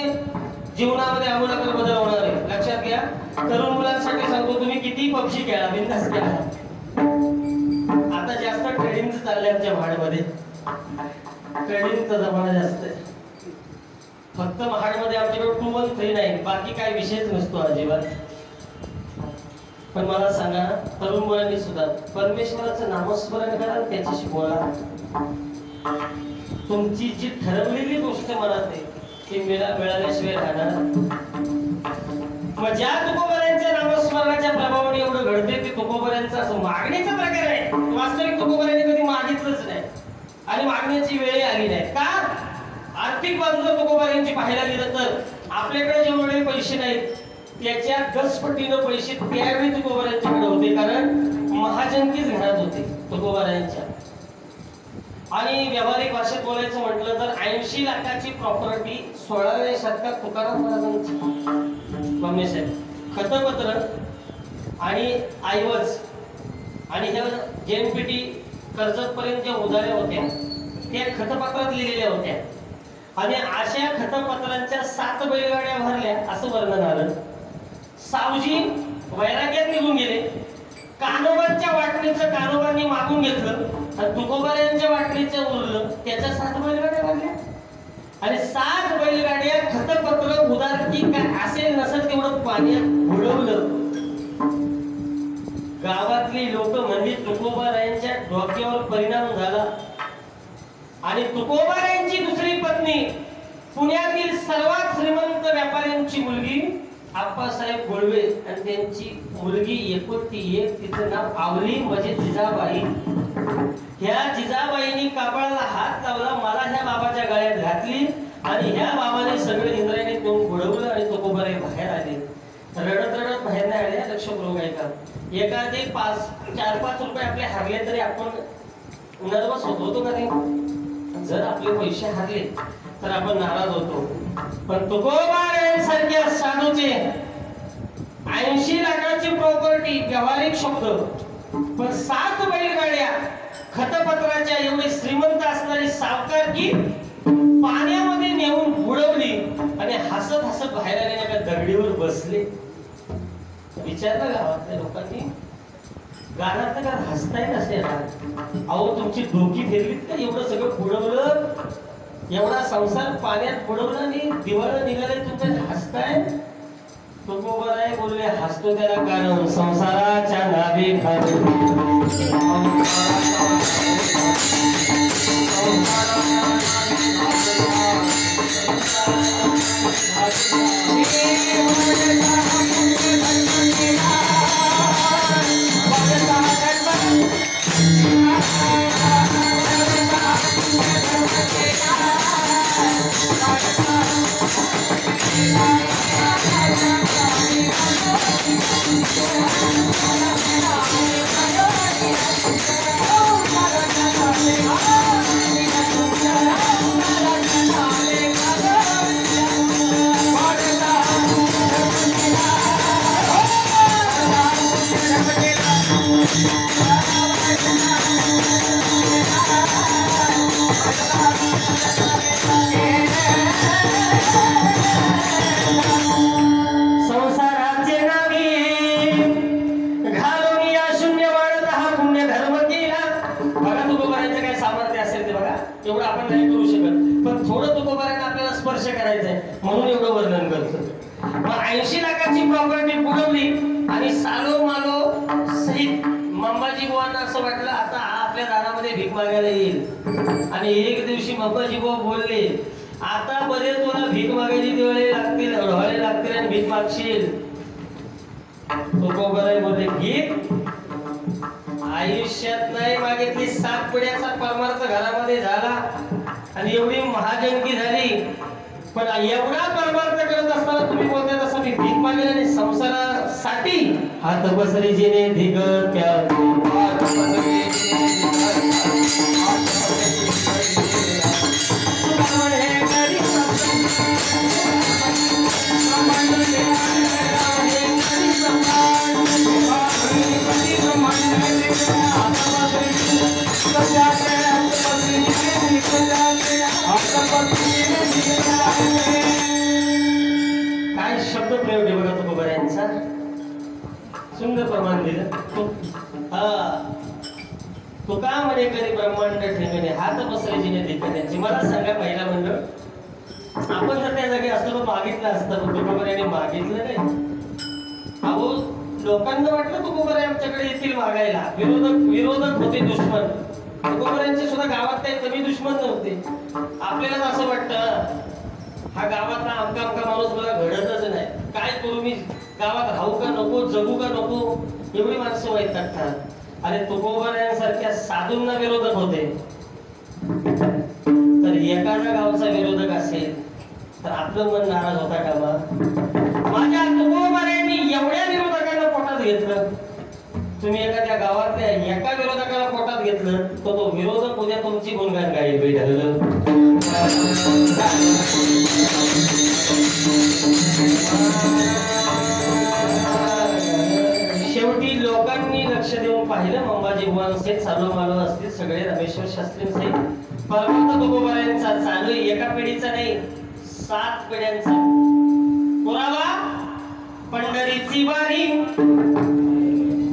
जीवनामध्ये आमूलाग्र बदल होणार आहे, लक्षात घ्या. तरुण मुलांसाठी सांगतो, तुम्ही किती पक्षी खेळा, बिनधास्त खेळा. आता जास्त ट्रेडिंगच चाललंय आमच्या महाडमध्ये, ट्रेडिंगचा जमाना जास्त आहे. फक्त महाडमध्ये आमच्याकडे 213 नाही, बाकी काय विषयच नसतो अजिबात. पण मला सांगा, तरुण मुलांनी सुद्धा परमेश्वराचं नामस्मरण करा, त्याच्याशी बोला. तुमची जी ठरवलेली गोष्ट मनात आहे ती मिळाल्याशिवाय राहणार. मग ज्या तुकोबाऱ्यांच्या नामस्मरणाच्या प्रभावाने एवढं घडते ते तुकोबाऱ्यांचा असं मागणीचा प्रकार आहे. वास्तविक तुकोबाऱ्यांनी कधी मागितलंच नाही आणि मागण्याची वेळ आली नाही. का? आर्थिक बाजू जर तुकोबाऱ्यांची पाहायला गेलं तर आपल्याकडे जेवढे पैसे नाहीत त्याच्या 10 पटीनं पैसे त्यावेळी तुकोबारायांच्याकडे होते, कारण महाजनकीच घरात होते तुकोबारायांच्या. आणि व्यावहारिक भाषेत बोलायचं म्हटलं तर 80 लाखाची प्रॉपर्टी 16व्या शतकात तुकाराम महाराजांची. मम्मी साहेब खतपत्र आणि ऐवज आणि ह्या जेएनपीटी कर्जत पर्यंत ज्या उधाऱ्या होत्या त्या खतपत्रात लिहिलेल्या होत्या. आणि अशा खतपत्रांच्या 7 बैलगाड्या भरल्या असं वर्णन आलं. सावजी वैराग्यात निघून गेले. कान्होबांच्या वाटणीचं कान्होबांनी मागून घेतलं आणि तुकोबारायांच्या वाटणीचं उरलं, त्याच्या 7 बैलगाड्या भरल्या. आणि 7 बैलगाड्या खतपत्र उधार की काय असेल नसेल तेवढं पाण्यात बुडवलं. गावातली लोक म्हणजे तुकोबारायांच्या डोक्यावर परिणाम झाला. आणि तुकोबारायांची दुसरी पत्नी पुण्यातील सर्वात श्रीमंत व्यापाऱ्यांची मुलगी आप्पासाहेब गोळवे आणि त्यांची मुलगी एकुलती एक, तिचं नाव आवली म्हणजे जिजाबाई. ह्या जिजाबाईंनी कपाळाला हात लावला, मला ह्या बाबाच्या गळ्यात घातली आणि ह्या बाबाने सगळे इंद्रायणी देऊन बुडवलं आणि तुकोबाराय बाहेर आले. रडत रडत बाहेर नाही आले. लक्षपूर्वक ऐका. एखादे 4-5 रुपये आपले हरले तरी आपण नर्वस होतो का नाही? जर आपले पैसे हरले तर आपण नाराज होतो. पण तुकोबारायांसारख्या साधूचे 80 लाखाची प्रॉपर्टी व्यावहारिक शब्द, पण 7 बैलगाड्या खतपत्राच्या एवढे श्रीमंत असणारी सावकारकी पाण्यामध्ये नेऊन बुडवली आणि हसत हसत बाहेर आले. एका दगडीवर बसले. विचारलं गावातल्या लोकांनी, गाण्यात का हसताय कसे? अहो तुमची डोकी फिरलीत का? एवढं सगळं बुडवलं, एवढा संसार पाण्यात बुडवलं आणि दिवाळं निघाले, तुमच्या हसताय? तुकोबाराय बोलले, हसतो त्याला कारण संसाराच्या नावे एवढं आपण नाही करू शकत, पण थोडं तुकोबारांना आपल्याला स्पर्श करायचा आहे म्हणून एवढं वर्णन करतो. मग 80 लाखाची प्रॉपर्टी बुडवली आणि सालो मालो सहित मंबाजी बुवांना असं वाटलं आता आपल्या दारामध्ये भीक मागायला येईल. आणि एक दिवशी मंबाजी बुवा बोलले, आता बरे तुला भीक मागायची दिवाळी लागतील, ढोळे लागतील आणि भीक मागशील. तुकोबाराय बोलले, भीक आयुष्यात नाही मागितली. 7 पिढ्याचा परमार्थ घरामध्ये झाला आणि एवढी महाजनकी झाली, पण एवढा परमार्थ करत असताना तुम्ही बोलताय तसं मी भीक मागेल आणि संसारासाठी हात बसरीजीने धिगत्या काय शब्द प्रयोग आहे बघा तुकोबारायांचा. सुंदर प्रमाण दिलं. तुका म्हणे कधी ब्रह्मांड ठेवणे हात पसरायची त्यांची. मला सांगा पहिला मंडळ, आपण जर त्या जागी असतो तर मागितलं असतं, पण तुकोबारायांनी मागितलं नाही. अहो लोकांना वाटलं तुकोबाराय आमच्याकडे येतील मागायला. विरोधक होते, दुश्मन. तुकोबारायांचे सुद्धा गावात काही कमी दुश्मन नव्हते. आपल्याला असं वाटतं हा गावातला आमका माणूस मला घडतच नाही, काय करू मी, गावात राहू का नको, जगू का नको, एवढी माणसं वैतागतात. आणि तुकोबारायांसारख्या साधूंना विरोधक होते. तर एखादा गावचा विरोधक असेल तर आपलं मन नाराज होता कामा. माझ्या तुकोबारायांनी एवढ्या विरोधकांना पोटात घेतलं. तुम्ही एखाद्या गावातल्या एका विरोधकाला पोटात घेतलं तर तो विरोधक उद्या तुमची गुणगान गाईल भेटलं. शेवटी लोकांनी लक्ष देऊन पाहिलं. अंबाजी बुवान सेठ चालू मालव असतील सगळे, रामेश्वर शास्त्री सेठ, परमात्मा तुकोबारायांचा चालू एका पिढीचा नाही 7 पिढ्यांचा. पुरावा पंढरीची वारी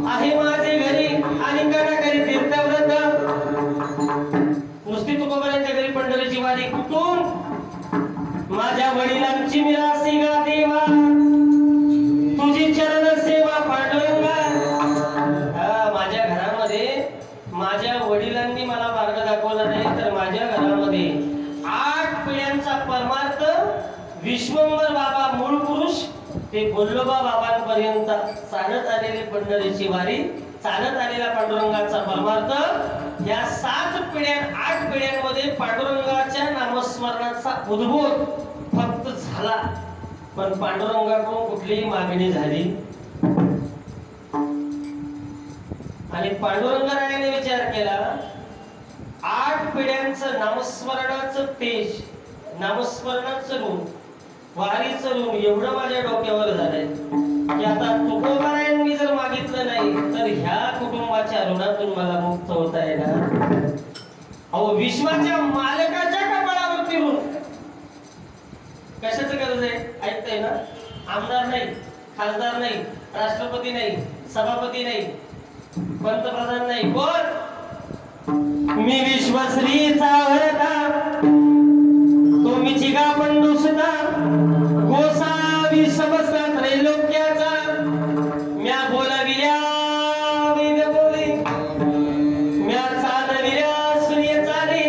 आहे माझे घरी आणि करा करी तीर्थव्रत. नुसती तुकोबारायांच्या घरी पंढरीची वारी कुठून? माझ्या वडिलांची मिरासी गा देवा, तुझी चरण सेवा पांडुरंगा. माझ्या घरामध्ये माझ्या वडिलांनी मला मार्ग दाखवला नाही तर माझ्या घरामध्ये 8 पिढ्यांचा परमार्थ विश्वंभर बाबा मूळ पुरुष ते गोल्लोबा बाबांपर्यंत चालत आलेली पंढरीची वारी, चालत आलेला पांडुरंगाचा परमार्थ, या 7 पिढ्या 8 पिढ्यांमध्ये पांडुरंगाच्या नामस्मरणाचा उद्भव फक्त झाला. पण पांडुरंगाकडून कुठलीही मागणी झाली. आणि पांडुरंगरायाने विचार केला 8 पिढ्यांचं नामस्मरणाचं तेज, नामस्मरणाचं ऋण, वारीचं ऋण एवढं माझ्या डोक्यावर झालंय की आता तुकोबारायांनी जर मागितलं नाही तर ह्या कुटुंबाच्या ऋणातून मला मुक्त होता येणार. अहो विश्वाच्या मालकाच्या कपाळावरती ऋण. कशाचं गरज आहे? ऐकताय ना? आमदार नाही, खासदार नाही, राष्ट्रपती नाही, सभापती नाही, पंतप्रधान नाही, कोण? मी विश्वश्री चावरता, तो मी चिगा पंडुसता, गोसावी समस्त त्रैलोक्याचा, म्या बोलाविल्या वेद बोले, म्या चालविल्या सूर्य चाले,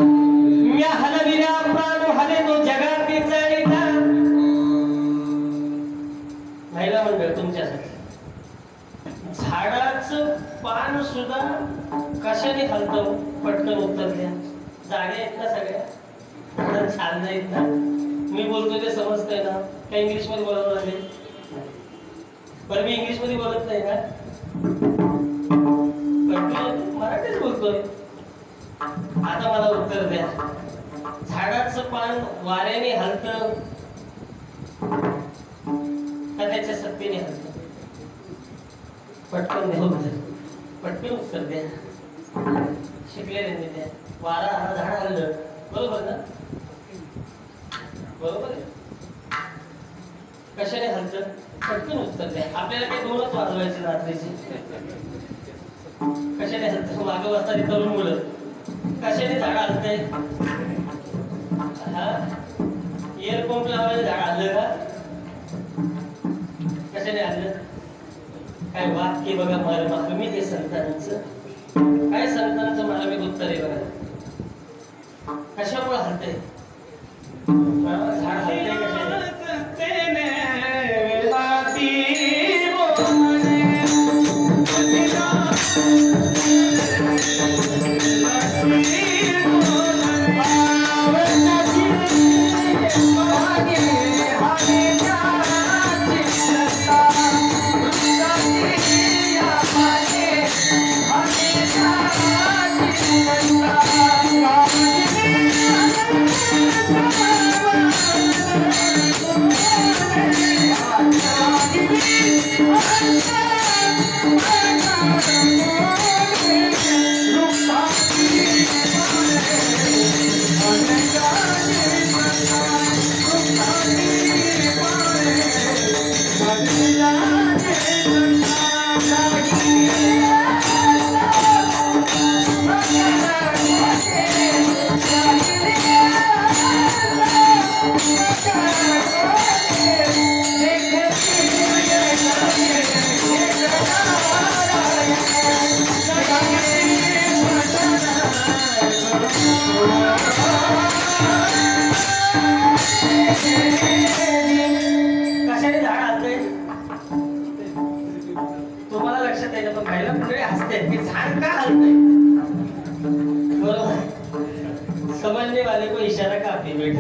म्या हलविल्या प्राण हले तो जगाती चालिता. महिला मंडळ तुमच्यासाठी झाडाचं पान सुद्धा कशाने हलतं? पटकन उत्तर द्या. जागे आहेत ना सगळ्या? छान नाहीत ना? मी बोलतो ते समजतंय ना? काय इंग्लिश मध्ये बोलावं लागेल? बरं मी इंग्लिश मध्ये बोलत नाही ना, मराठीच बोलतोय. आता मला उत्तर द्या. झाडाचं पान वाऱ्याने हलतं का त्याच्या सत्तेने हलतं? पटकन द्या उत्तर, पटकन उत्तर द्या. शिकलेल्यांनी द्या. वारा हा झाड हललं, बरोबर ना? बरोबर आहे. कशाने हलतं? पटकन उत्तर द्या. आपल्याला काही 2च वाजवायचे रात्रीचे. कशाने हलतं? मागं बसणारी तरुण मुलं. कशाने झाड हलतंय? हा एअरपंप लावायला झाड हललं का? कशाने हललं? काय वाक्य बघा मला मी ते संतांचं काय संतांचं मला मी उत्तर आहे बघा. कशामुळे हलतंय? झाड हलतंय कशाने? कशाने झाड हलतंय? तुम्हाला लक्षात आहे ना? पण महिला मंडळी हसते की झाड का हलतंय? बरोबर. समझने वाले को इशारा काफी बैठ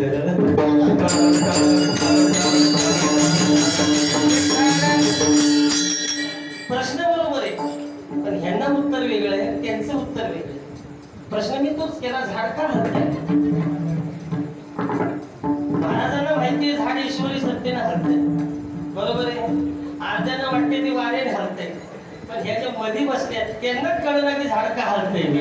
प्रश्न मी तोच केला, झाड का हलतंय? महाराजांना माहिती आहे झाड ईश्वरी सत्तेनं हलतंय, बरोबर आहे. अर्ध्यांना वाटते ती वाऱ्याने हलतंय, पण ह्याच्या मध्ये बसल्यात त्यांना कळलं की झाड का हलतंय. मी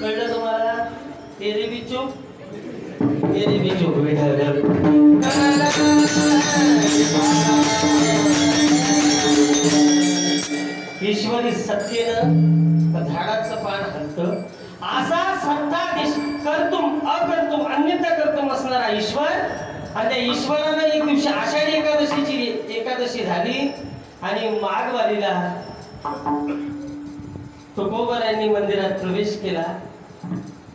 कळलं तुम्हाला? तेरे भी चुप मेरे भी चुप ईश्वरी सत्तेनं झाडाचं पान हलतं. असा सत्ता कर्तुम अकर्तुम अन्यथा कर्तुम असणारा ईश्वर, आणि त्या ईश्वरानं एक दिवशी आषाढी एकादशीची एकादशी झाली आणि माघवारीला तुकोबारायांनी मंदिरात प्रवेश केला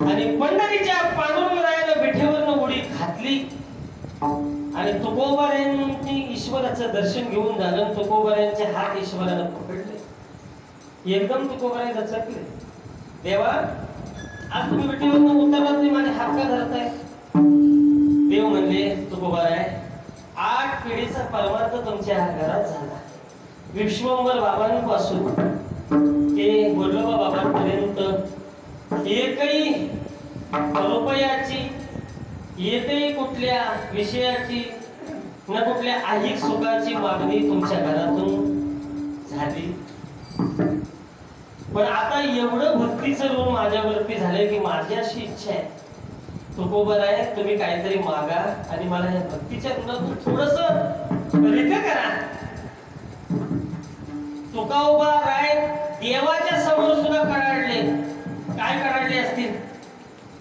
आणि पंढरीच्या पांडुरंगरायाला विठेवरनं उडी घातली आणि तुकोबारायांनी ईश्वराचं दर्शन घेऊन झालं. तुकोबारायांचे हात ईश्वरानं पकडले, एकदम तुकोबाराय दचकले, देवा आज तुम्ही विठेवरनं उतरलात नाही, माझे हात का धरताय? देव म्हणले, तुकोबाराय 8 पिढीचा परमार्थ तुमच्या घरात झाला. विश्वंभर बाबांपासून ते गोलोबा बाबांपर्यंत एकही रुपयाची, एकही कुठल्या विषयाची न कुठल्या ऐहिक सुखाची मागणी तुमच्या घरातून झाली. पण आता एवढं भक्तीचं ऋण माझ्यावरती झालंय की माझी अशी इच्छा आहे, तुकोबाराय तुम्ही काहीतरी मागा आणि मला या भक्तीच्या ऋणातून थोडंसं रिक करा. तुकोबाराय देवाच्या समोर सुद्धा कडाडले. काय कडाडले असतील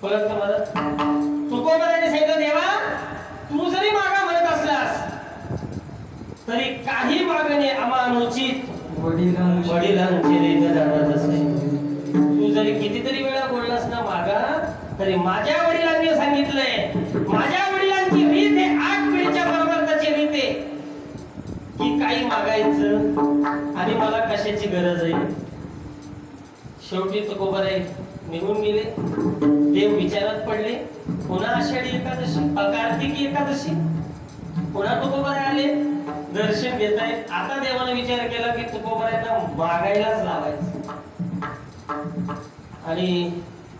परत तुम्हाला? तुकोबारायांनी सांगितलं, देवा तू जरी मागा म्हणत असलास तरी काही मागणे अमानुचित वडिलांचे रीत जाणत असे. तू जरी कितीतरी वेळा बोललास ना मागा, तरी माझ्या वडिलांनी सांगितलंय, माझ्या वडिलांची रीत आहे 8 पिढीच्या परमार्थाची रीत आहे की काही मागायचं आणि मला कशाची गरज आहे. शेवटी तुकोबाराय निघून गेले. देव विचारात पडले. पुन्हा आषाढी एकादशी, कार्तिकी एकादशी, पुन्हा तुकोबाराय आले, दर्शन घेत आहेत. आता देवाने विचार केला की तुकोबारायांना मागायलाच लावायचं आणि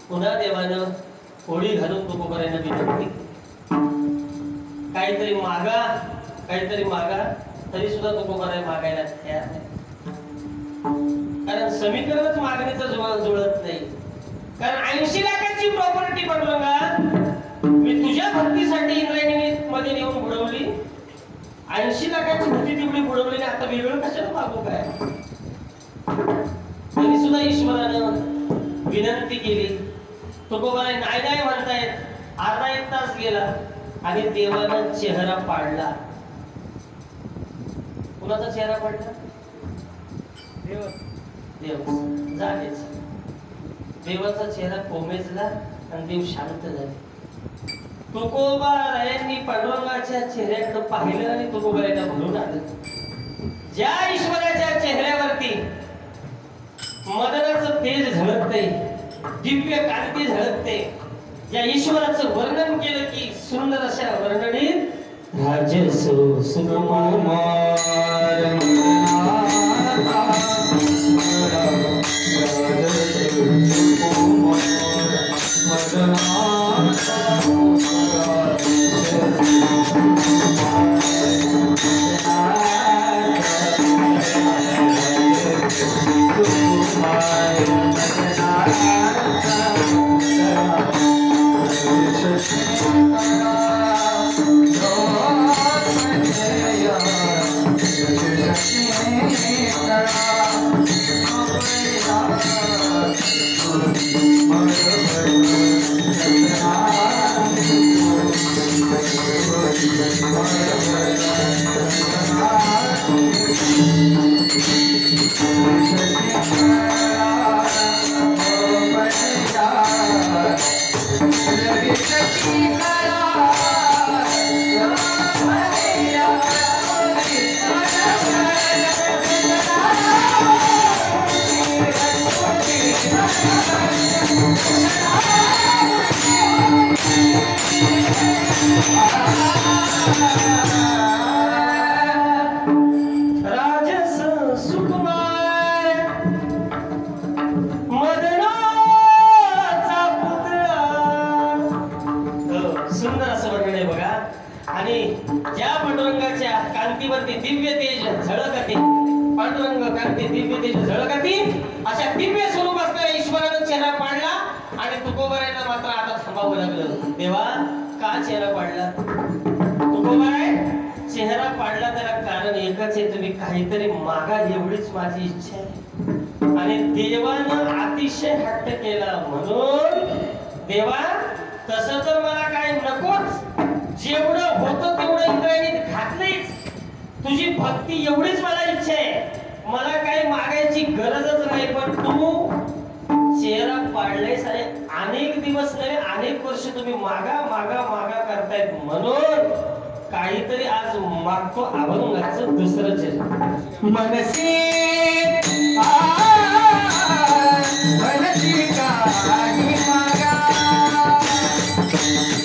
पुन्हा देवानं होडी घालून तुकोबारायांना विनंती, काहीतरी मागा, काहीतरी मागा. तरी सुद्धा तुकोबाराय मागायला तयार नाही, कारण समीकरणच मागणीचं जुळत नाही. कारण 80 लाखाची प्रॉपर्टी पांडुरंगा मी तुझ्या भक्तीसाठी इंद्रायणी मध्ये नेऊन बुडवली. 80 लाखाची भक्ती तेवढी बुडवली, आता वेगळं कशाला मागू काय? तरी सुद्धा ईश्वरानं विनंती केली. तुकोबाराय नाही नाही म्हणतायत. अर्धा 1 तास गेला आणि देवानं चेहरा पाडला. कुणाचा चेहरा पडला? देव जागेच. देवाचा चेहरा कोमेजला आणि देव शांत झाले. तुकोबारायांनी पांडुरंगाच्या चेहऱ्याकडे पाहिलं आणि तुकोबारायांना भरून आलं. ज्या ईश्वराच्या चेहऱ्यावरती मदनाचं तेज झळकते, दिव्य कांती झळकते, ज्या ईश्वराचं वर्णन केलं की सुंदर अशा वर्णनीत राजसो सुकुमार Thank you. सुंदर असं वर्णन आहे बघा. आणि ज्या पांडुरंगाच्या कांतीवरती दिव्य तेज झळकते, पांडुरंग कांती दिव्य तेज झळकते, अशा दिव्य स्वरूप असणाऱ्या ईश्वरानं चेहरा पाडला. आणि तुकोबारायला मात्र आता थांबावं लागलं. देवा का चेहरा पाडला? तुकोबाराय चेहरा पाडला त्याला कारण एकच आहे, तुम्ही काहीतरी मागा एवढीच माझी इच्छा आहे. आणि देवानं अतिशय हट्ट केला म्हणून देवा तसं तर मला काय नकोच, जेवढं होतं तेवढं इंद्रायणी घातलंच. तुझी भक्ती एवढीच मला इच्छा आहे, मला काही मागायची गरजच नाही. पण तू चेहरा पाडलेस आणि अनेक दिवस नाही अनेक वर्ष तुम्ही मागा मागा मागा करतायत म्हणून काहीतरी आज मागतो अभंगाचं दुसरं चेहरा. मनसी मनसी काही मागा,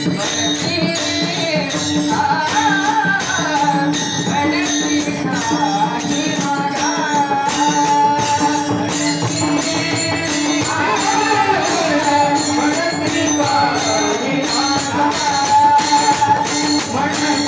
मनसी मनसी काही मागा, मनसी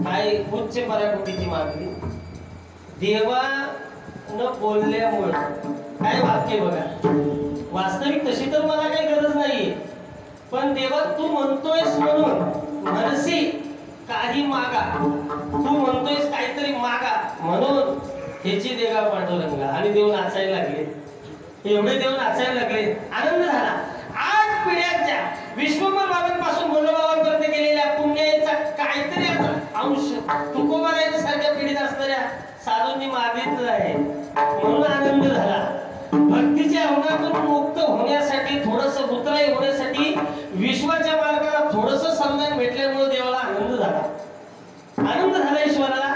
काही उच्च पराकोटीची मागणी देवानं बोलल्यामुळे काय वाक्य बघा. वास्तविक तशी तर मला काही गरज नाहीये, पण देवा तू म्हणतोयस म्हणून मनसी काही मागा, तू म्हणतोयस काहीतरी मागा म्हणून ह्याची देगा पांडुरंगा. आणि देव नाचायला लागले, एवढे देव नाचायला लागले, आनंद झाला. 8 पिढ्यांच्या विश्वंभर बाबांपासून भोलेबाबांपर्यंत केलेल्या पुण्याचा काहीतरी अंश तुकोबारायच्या सारख्या पिढीत असणाऱ्या साधूंनी मागितलं आहे म्हणून आनंद झाला. भक्तीच्या अवघातून मुक्त होण्यासाठी, थोडस उतराई होण्यासाठी विश्वाच्या मार्गाला थोडस संधान भेटल्यामुळे देवाला आनंद झाला. आनंद झाला ईश्वराला,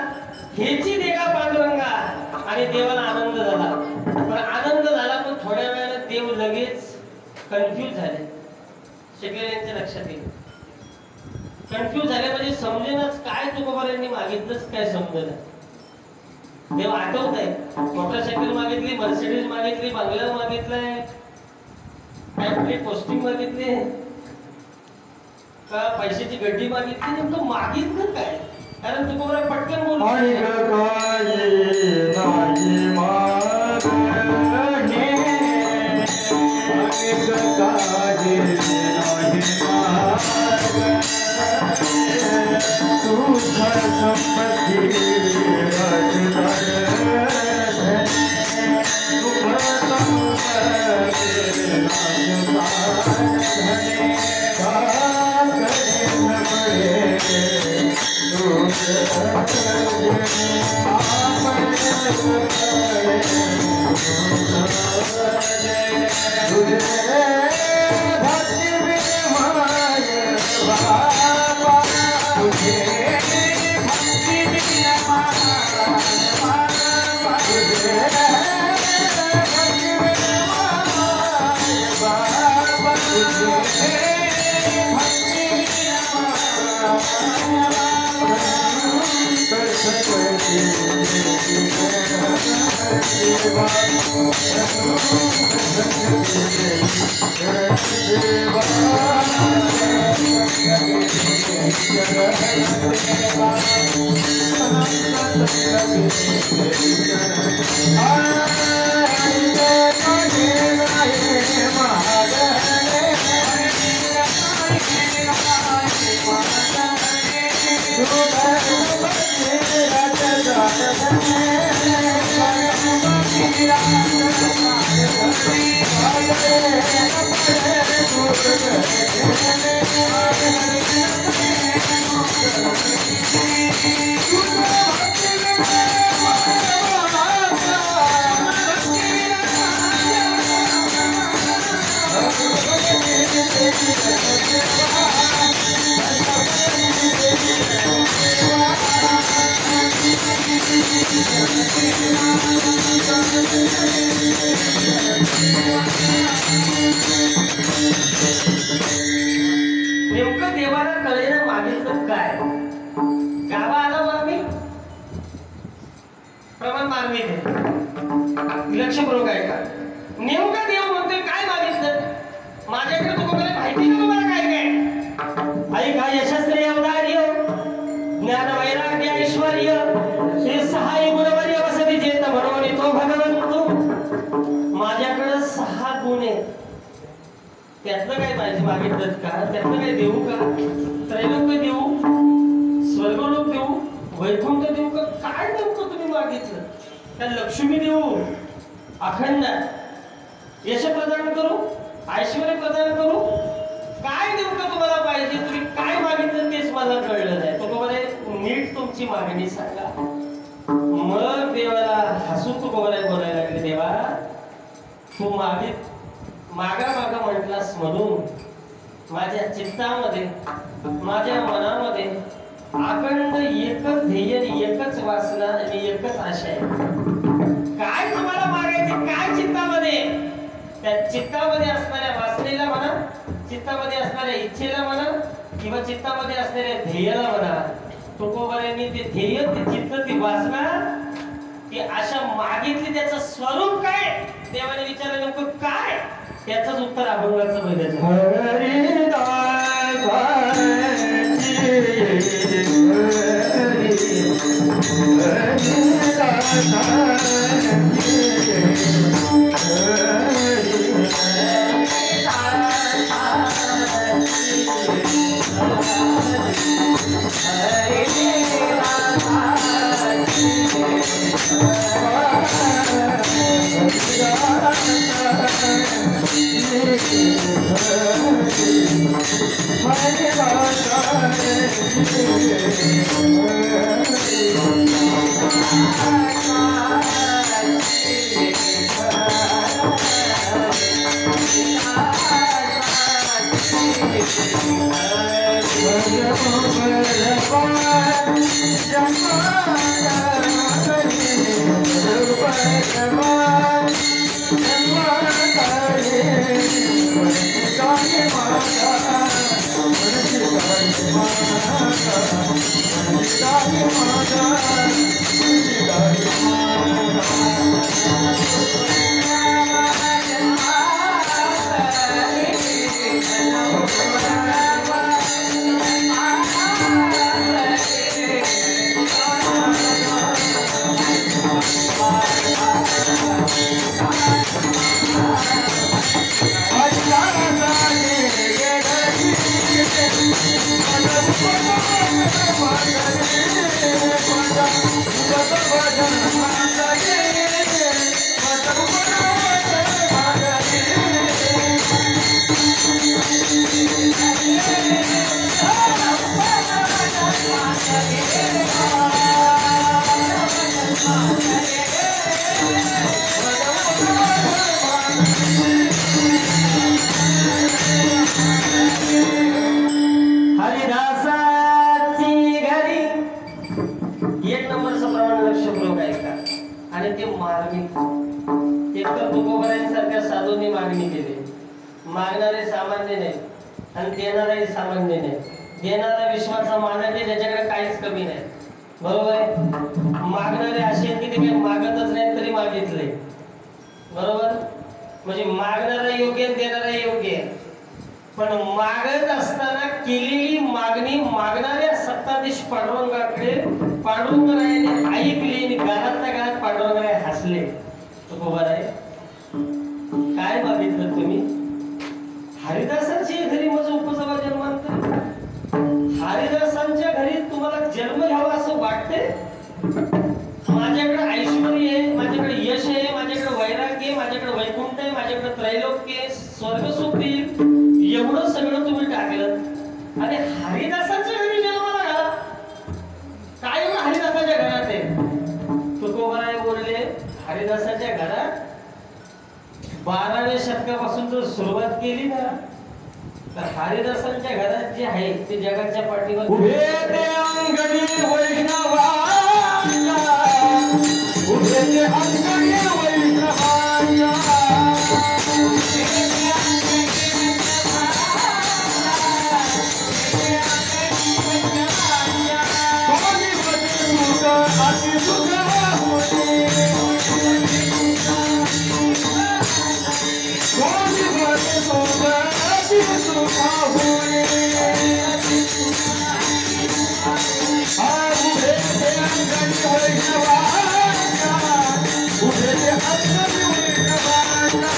ह्याची देगा पांडुरंगा. आणि देवाला आनंद झाला. पण आनंद झाला, पण थोड्या वेळाने देव लगेच कन्फ्यूज झाले. शिकलेल्यांच्या लक्षात येईल, कन्फ्यूज झाले म्हणजे समजेनच काय तुकोबारायांनी मागितलंच काय समजलं. देव आठवत आहे. मोटरसायकल मागितली, मर्सिडीज मागितली, बंगला मागितलाय, काय कुठली पोस्टिंग मागितली का पैशाची गड्डी मागितली, नेमकं मागितलं काय? कारण तू कोणा पटकन बोलू नेमकं देवाला कळेना मागितलं काय. गावा आला मग मी प्रमाण मागणी लक्षपूर्वक आहे का. नेमकं देव म्हणतोय काय मागितलं. माझ्याकडे तुम्हाला माहिती का तुम्हाला काय काय. आई काय यशस्वी अवधार्य ज्ञान वैराग्य ऐश्वर्य हे सहाय गुणवर्य वसती चेत म्हणून तो भगवंत. माझ्याकडे 6 गुण आहेत. त्यातलं काय पाहिजे मागितलं का. त्यातलं काय देऊ का. त्रैलोक्य देऊ, स्वर्गलोक देऊ, वैकुंठ देऊ का. काय नेमकं तुम्ही मागितलं. त्या लक्ष्मी देऊ, अखंड यश प्रदान करू, ऐश्वर्य प्रदान करू. काय नेमकं तुम्हाला पाहिजे. तुम्ही काय मागितलं तेच मला कळलं नाही. तुम्हाला नीट तुमची मागणी सांगा. मग देवाला हसून तू बोलायला लागले. देवा तू मागा म्हटलास म्हणून माझ्या चित्तामध्ये माझ्या मनामध्ये अखंड एकच ध्येय, एकच वासना आणि एकच आशा आहे. काय तुम्हाला मागायचे काय चित्तामध्ये. त्या चित्तामध्ये असणाऱ्या वासनेला म्हणा, चित्तामध्ये असणाऱ्या इच्छेला म्हणा किंवा चित्तामध्ये असणाऱ्या ध्येयाला म्हणा. तुकोबारांनी ते ध्येय, ते चित्त, ती वासना, ती आशा मागितली. त्याचं स्वरूप काय देवाने विचारलं. नेमकं काय त्याचंच उत्तर अभंगाचं बघायचं. Thank you. हरिदासाची घरी एक नंबरचं प्रमाण लक्षपूर्वक ऐका आणि ते मार्मिक. एकतर तुकोबरायांसारख्या साधूंनी मागणी केली. मागणारे सामान्य नाही आणि देणाराही सामान्य नाही. देणारा विश्वाचा मानक आहे, त्याच्याकडे काहीच कमी नाही. बरोबर आहे. मागणारे असे की ते काही मागतच नाही तरी मागितले. बरोबर. म्हणजे मागणारा योग्य देणारा योग्य आहे. पण मागत असताना केलेली मागणी मागणाऱ्या सत्ताधीश पांडुरंगाकडे पांडुरंगरायाने ऐकली आणि गालातल्या गालात पांडुरंगराय हसले. तुकोबाराय काय मागितलं तुम्ही? हरिदासाची घरी माझं उपसभा जन्मांतर. हरिदासांच्या घरी तुम्हाला जन्म घ्यावा असं वाटते? माझ्याकडे ऐश्वर्य आहे, माझ्याकडे यश आहे, माझ्याकडे वैराग्य आहे, माझ्याकडे वैकुंठ आहे, माझ्याकडे त्रैलोक्य आहे, स्वर्ग सुख देईल, एवढं सगळं तुम्ही टाकलं आणि हरिदासांच्या घरी जन्माला घाला. काय एवढं हरिदासाच्या घरात आहे? तुकोबाराय बोलले हरिदासाच्या घरात 12व्या शतकापासून जर सुरुवात केली ना तर हरिदासांच्या घरात जे आहे ते जगाच्या पाठीवर उभे ते अंगणी वैष्णवांना, उभे ते अंगणी वैष्णवांना, कोणी बदे सुख अति सुख होते, कोणी बदे सुख अति सुख होते. उभे ते अंगणी वैष्णवांना, उभे ते अंगणी वैष्णवांना,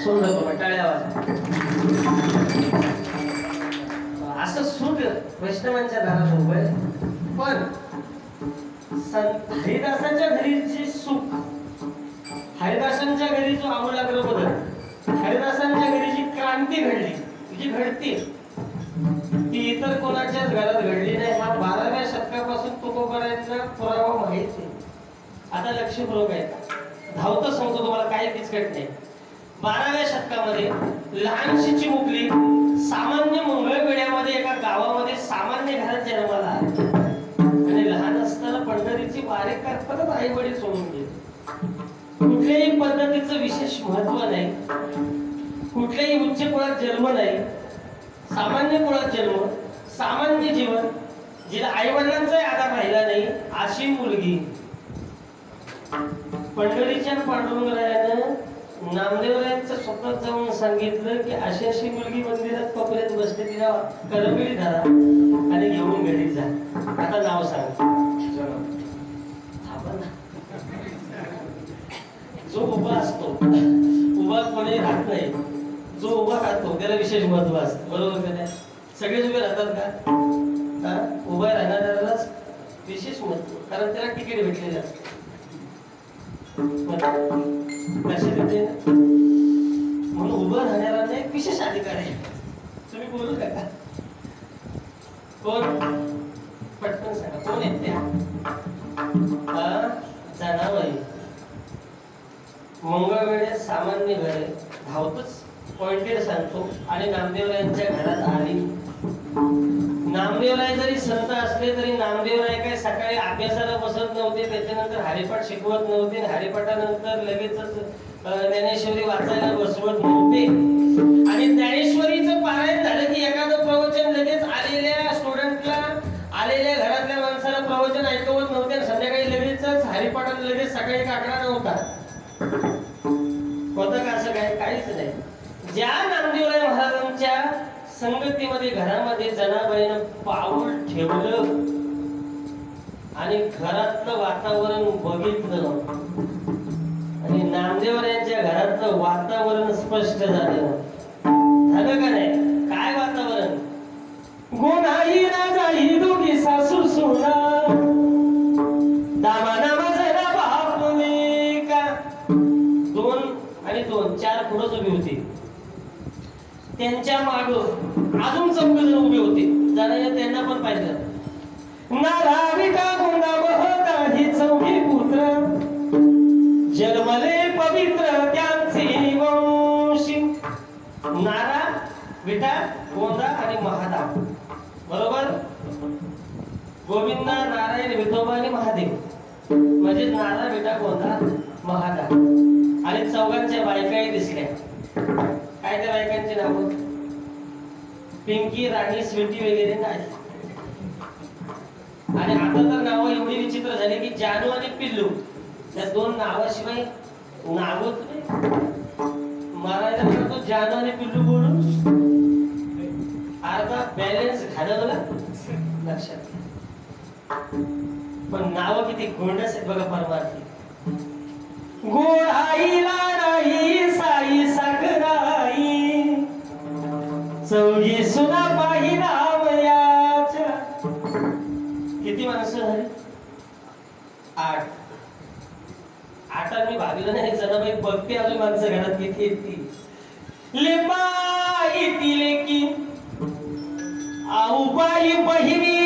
सुंदर बाबा, टाळ्या वाजवा. असं सुख वैष्णवांच्या दारात उभं आहे. पण हरिदासाच्या घरी जे सुख, हरिदासांच्या घरी जो आमूलाग्र बदल, हरिदासांच्या घरी जी क्रांती घडली, जी घडते ती इतर कोणाच्याच घरात घडली नाही. हा 12व्या शतकापासून तुकोबारायांना पुरावा माहित आहे. आता लक्षपूर्वक आहे, धावतं सांगतो तुम्हाला, काही किचकट नाही. 12व्या शतकामध्ये लहानशी चिमुकली सामान्य मंगळवेढ्यामध्ये एका गावामध्ये सामान्य घरात जन्माला आली आणि लहान असताना पंढरीची वारी करतानाच आई वडील सोडून गेले. कुठल्याही पद्धतीचं विशेष महत्व नाही, कुठल्याही उच्च कुळात जन्म नाही, सामान्य कुळात जन्म, सामान्य जीवन, जिला आई वडिलांचाही आधार राहिला नाही अशी मुलगी. पंढरीच्या पांडुरंगरायानं नामदेवरायांचं स्वतः जाऊन सांगितलं की अशी अशी मुलगी मंदिरात कोपऱ्यात बसते, तिला करंगळी धरा आणि घेऊन घरी जा. आता नाव सांग. जो उभा असतो, उभा कोणी राहत नाही, जो उभा राहतो त्याला विशेष महत्व असतं. बरोबर का नाही? सगळेच उभे राहतात का? उभा राहणाऱ्यालाच विशेष महत्व, कारण त्याला तिकीट भेटलेलं असतं. म्हणून उभं राहणाऱ्यांना एक विशेष अधिकार आहे. तुम्ही बोलू का? कोण? पटकन सांगा, कोण आहेत त्या? जनाबाई. मंगळवेढ्यात सामान्य घर आहे, धावतच पॉइंटेड सांगतो. आणि नामदेवरायांच्या घरात आली. नामदेवराय जरी संत असले तरी नामदेवराय काय सकाळी अभ्यासाला बसत नव्हते, त्याच्यानंतर हरिपाठ शिकवत नव्हते, हरिपाठानंतर लगेचच ज्ञानेश्वरी वाचायला बसवत नव्हते. आणि ज्ञानेश्वरीचं पारायण झालं की एखादं प्रवचन लगेच आलेल्या स्टुडंटला, आलेल्या घरातल्या माणसाला प्रवचन ऐकवत नव्हते. संध्याकाळी लगेचच हरिपाठात लगेच सकाळी काकडा नव्हता. होतं का असं काय? काहीच नाही. ज्या नामदेवराय महाराजांच्या संगतीमध्ये घरामध्ये जनाबाईनं पाऊल ठेवलं आणि घरातलं वातावरण बघितलं आणि नामदेव यांच्या घरातलं वातावरण स्पष्ट झालं का नाही? काय वातावरण? गोनाई राजाई दोघी सासू सुना दामा नामा जरा बापले का 2 आणि 2 4 पुढंच उभी होती. त्यांच्या माग अजून 4 जण उभे होते. जरा त्यांना पण पाहिलं. नाराविका गोंदा बहता ही 4 पुत्र जन्मले पवित्र त्यांचे वंशी. नारा, विटा, गोंदा आणि महादा. बरोबर? गोविंदा, नारायण, विठोबा आणि महादेव म्हणजे नारा, विटा, गोंदा, महादा. आणि 4घांच्या बायकाही दिसल्या. काय त्या बायकांची नाव? पिंकी, राणी, स्वीटी वगैरे नाही. आणि आता तर नावं एवढी विचित्र झाली की जानू आणि पिल्लू या 2 नावाशिवाय नावच नाही. मारायला म्हणतो जानू आणि पिल्लू बोलून अर्धा बॅलन्स घालवला. लक्षात. पण नाव किती गोंडस आहेत बघा परमार्थी. गोडाई लाडाई साई सागराई 4 सुना पाही नामयाच्या. किती माणसं झाली? 8. 8 मी भागलं नाही. जनाबाई बघते अजून माणसं घरात किती येतील. लिंबाई तिले की आऊबाई बहिणी.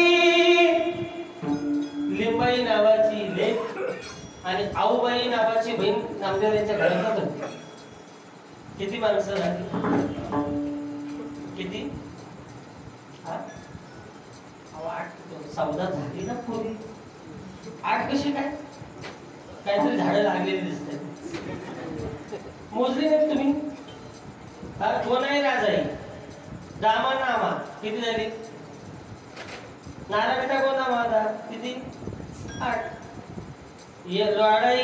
लिंबाई नावाची लेक आणि आऊबाई नावाची बहीण नामदेव यांच्या घरात होती. किती माणसं झाली? किती? 8 14 झाली ना पूर्वी. 8 कशी काय? काहीतरी झाडं लागलेली दिसतात. मोजली नाही तुम्ही? 2 राजाई दामा नामा किती झाली? नारा बेटा गोंदा महादा किती? 8. ये लोडाई